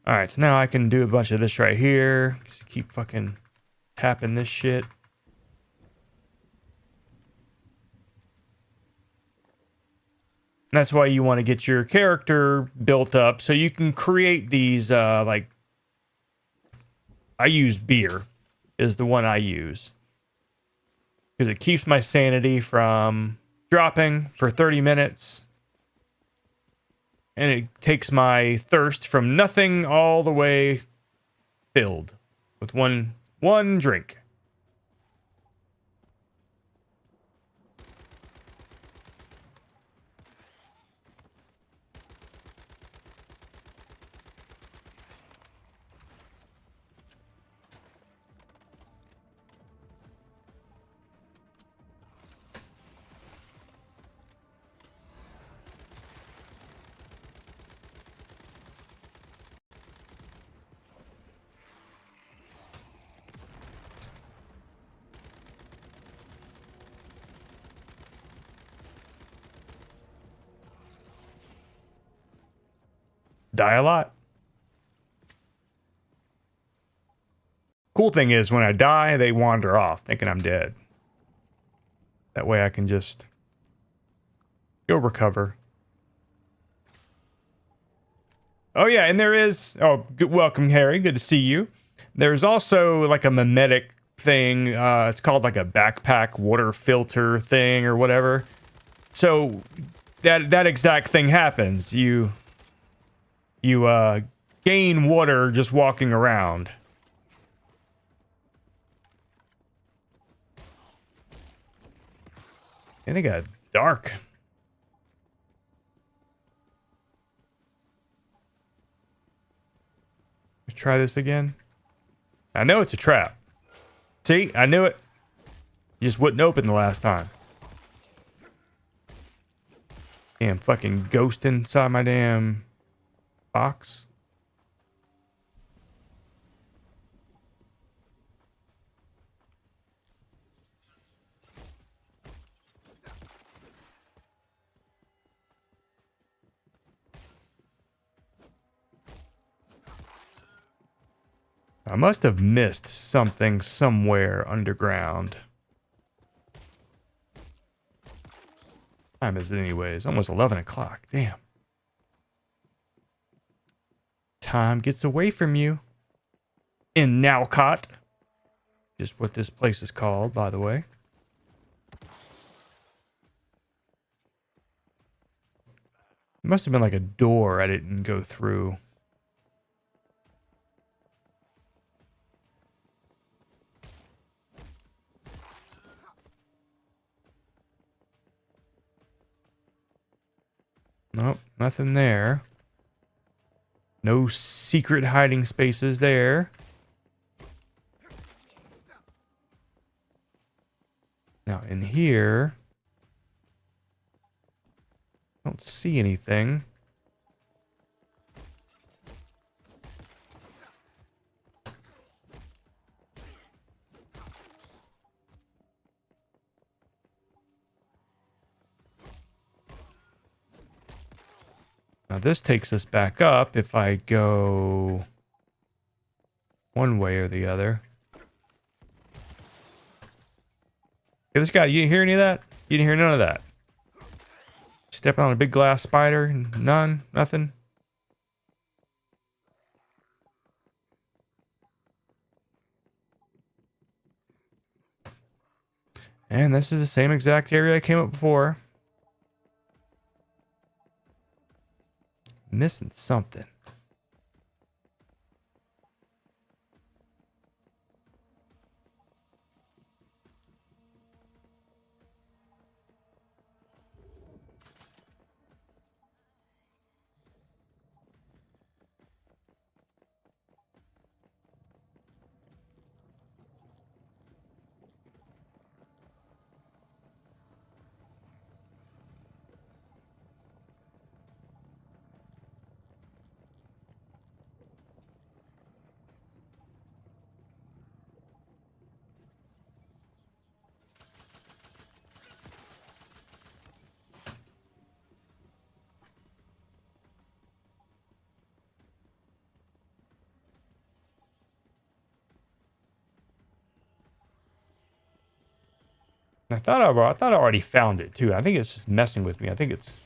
Alright, so now I can do a bunch of this right here. Just keep fucking tapping this shit. That's why you want to get your character built up so you can create these, like... I use beer, is the one I use. Because it keeps my sanity from dropping for 30 minutes. And it takes my thirst from nothing all the way filled with one drink. Die a lot. Cool thing is, when I die, they wander off, thinking I'm dead. That way I can just go recover. Oh yeah, and there is... Oh, good, welcome, Harry. Good to see you. There's also like a mimetic thing. It's called like a backpack water filter thing or whatever. So that exact thing happens. You gain water just walking around. And they got dark. Let's try this again. I know it's a trap. See, I knew it. Just wouldn't open the last time. Damn fucking ghost inside my damn box. I must have missed something somewhere underground. What time is it anyways? Almost 11 o'clock. Damn. Time gets away from you. In Nowcott. Just what this place is called, by the way. It must have been like a door I didn't go through. Nope, nothing there. No secret hiding spaces there. Now in here, I don't see anything. Now this takes us back up if I go one way or the other. Hey, this guy, you didn't hear any of that? You didn't hear none of that? Stepping on a big glass spider? None? Nothing? And this is the same exact area I came up before. Missing something. I thought I already found it too. I think it's just messing with me. I think it's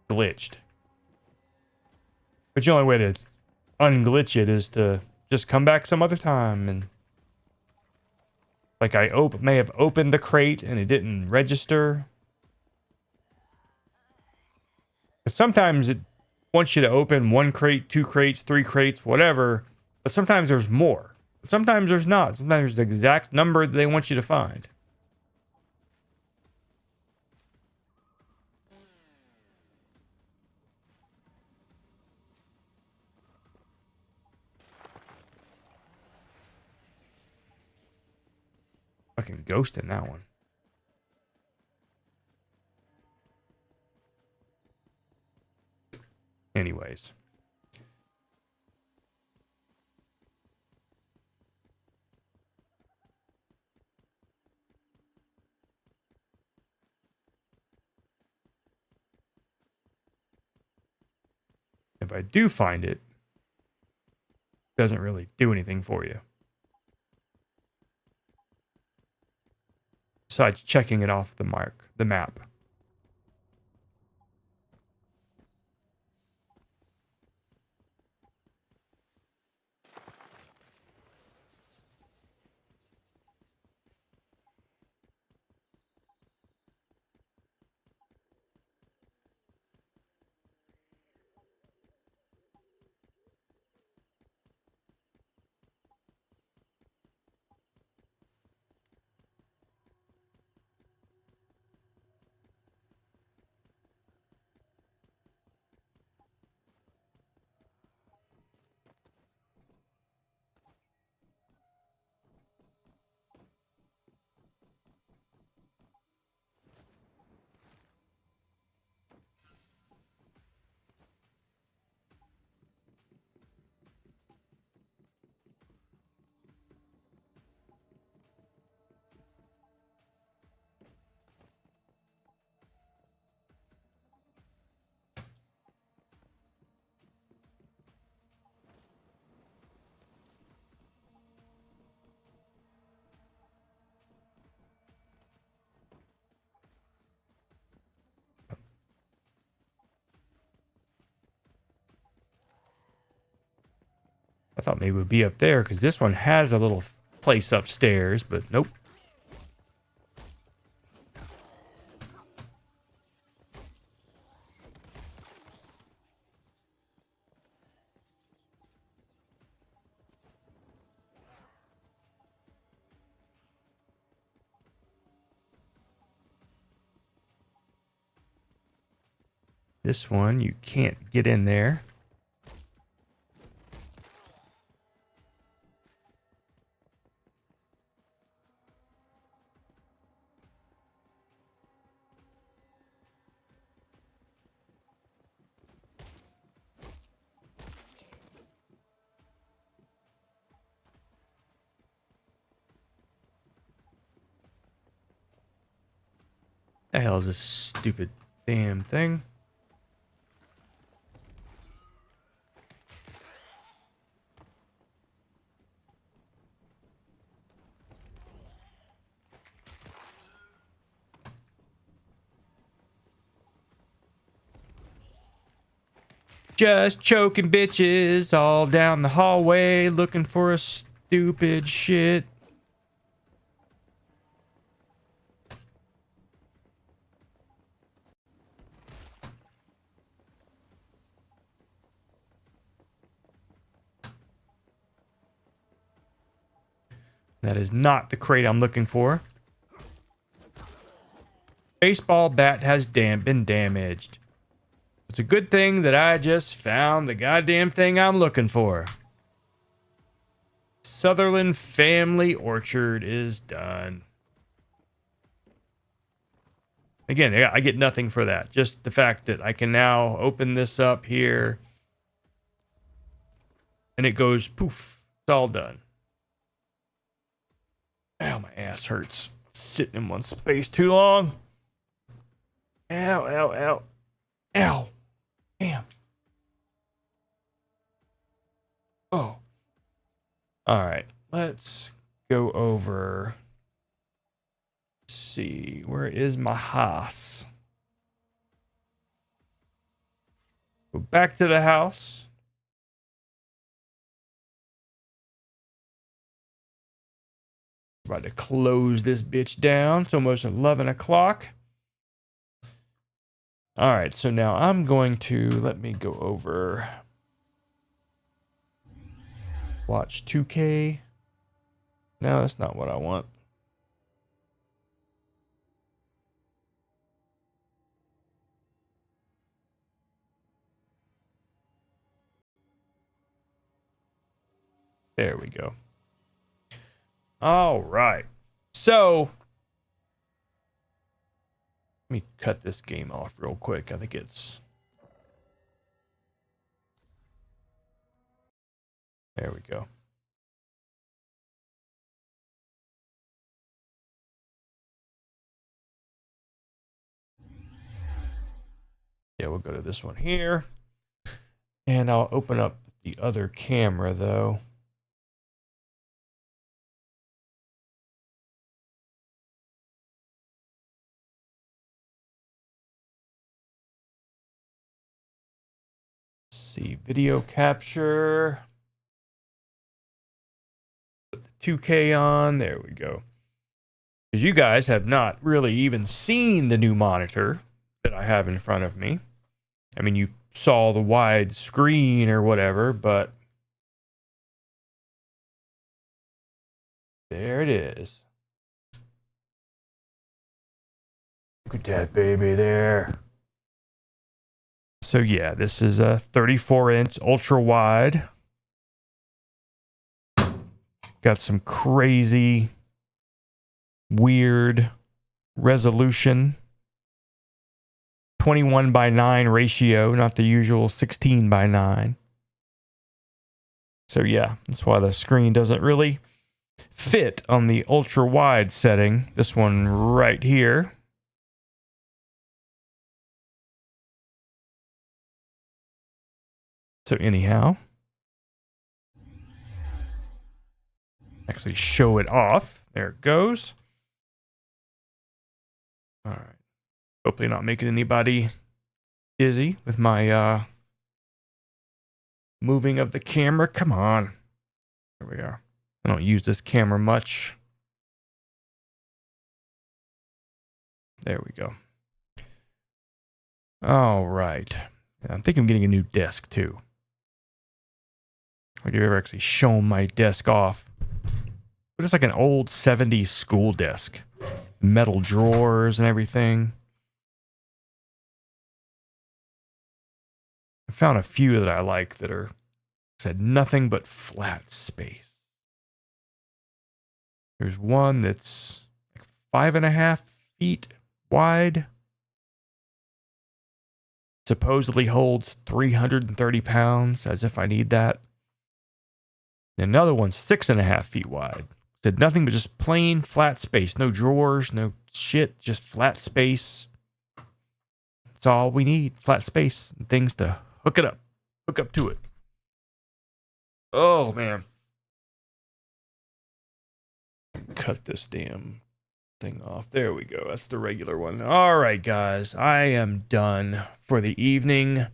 glitched. But the only way to unglitch it is to just come back some other time. And like I may have opened the crate and it didn't register. But sometimes it wants you to open 1 crate, 2 crates, 3 crates, whatever. But sometimes there's more. Sometimes there's not. Sometimes there's the exact number that they want you to find. Fucking ghost in that one. Anyways. If I do find it, it doesn't really do anything for you. Besides checking it off the map. I thought maybe it would be up there because this one has a little place upstairs, but nope. This one, you can't get in there. The hell is this stupid damn thing? Just choking bitches all down the hallway looking for a stupid shit. That is not the crate I'm looking for. Baseball bat has been damaged. It's a good thing that I just found the goddamn thing I'm looking for. Sutherland Family Orchard is done. Again, I get nothing for that. Just the fact that I can now open this up here. And it goes poof. It's all done. Ow, my ass hurts. Sitting in one space too long. Ow, ow, ow. Ow. Damn. Oh. Alright. Let's go over. Let's see. Where is my house? Go back to the house. About to close this bitch down. It's almost 11 o'clock. All right, so now I'm going to, let me go over. Watch 2K. No, that's not what I want. There we go. All right. So, let me cut this game off real quick. I think it's... There we go. Yeah, we'll go to this one here. And I'll open up the other camera, though. See, video capture. Put the 2K on. There we go. Because you guys have not really even seen the new monitor that I have in front of me. I mean, you saw the wide screen or whatever, but there it is. Look at that baby there. So yeah, this is a 34-inch ultra wide. Got some crazy, weird resolution. 21:9 ratio, not the usual 16:9. So yeah, that's why the screen doesn't really fit on the ultra wide setting. This one right here. So anyhow, actually show it off. There it goes. All right. Hopefully not making anybody dizzy with my moving of the camera. Come on. There we are. I don't use this camera much. There we go. All right. I think I'm getting a new desk too. Like I've ever actually shown my desk off. But it's like an old 70s school desk. Metal drawers and everything. I found a few that I like that are said nothing but flat space. There's one that's like 5.5 feet wide. Supposedly holds 330 pounds, as if I need that. Another one's 6.5 feet wide. Said nothing but just plain flat space. No drawers, no shit, just flat space. That's all we need. Flat space and things to hook up to it. Oh, man. Cut this damn thing off. There we go. That's the regular one. All right, guys. I am done for the evening.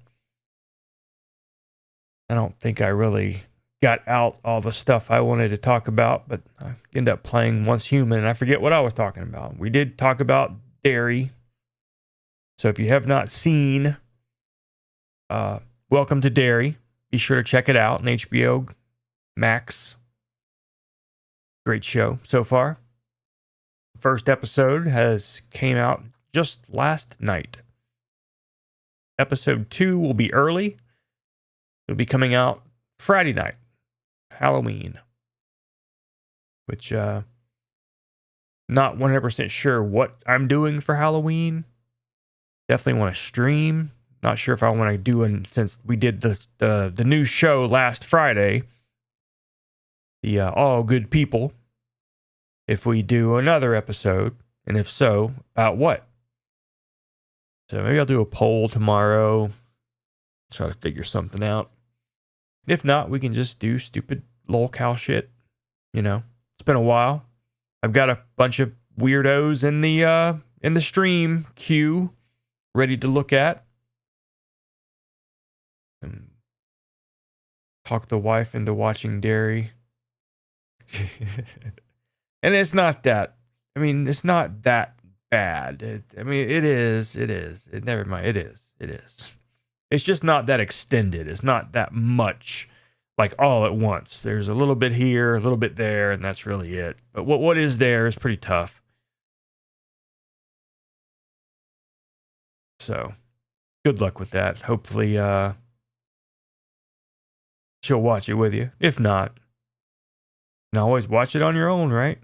I don't think I really got out all the stuff I wanted to talk about, but I ended up playing Once Human, and I forget what I was talking about. We did talk about dairy. So if you have not seen Welcome to Dairy, be sure to check it out on HBO Max. Great show so far. First episode came out just last night. Episode 2 will be early. It'll be coming out Friday night, Halloween. Which, not 100% sure what I'm doing for Halloween. Definitely want to stream. Not sure if I want to do, since we did the new show last Friday, the All Good People, if we do another episode, and if so, about what? So maybe I'll do a poll tomorrow, try to figure something out. If not, we can just do stupid lolcow shit. You know, it's been a while. I've got a bunch of weirdos in the stream queue ready to look at. And talk the wife into watching dairy. And it's not that. I mean, it's not that bad. It is. Never mind. It is. It's just not that extended. It's not that much, like all at once. There's a little bit here, a little bit there, and that's really it. But what is there is pretty tough. So, good luck with that. Hopefully, she'll watch it with you. If not, you can always watch it on your own, right?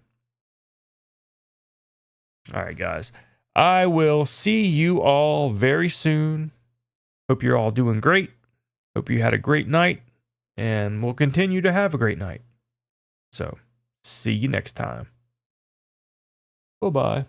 All right, guys. I will see you all very soon. Hope you're all doing great. Hope you had a great night. And we'll continue to have a great night. So, see you next time. Bye-bye.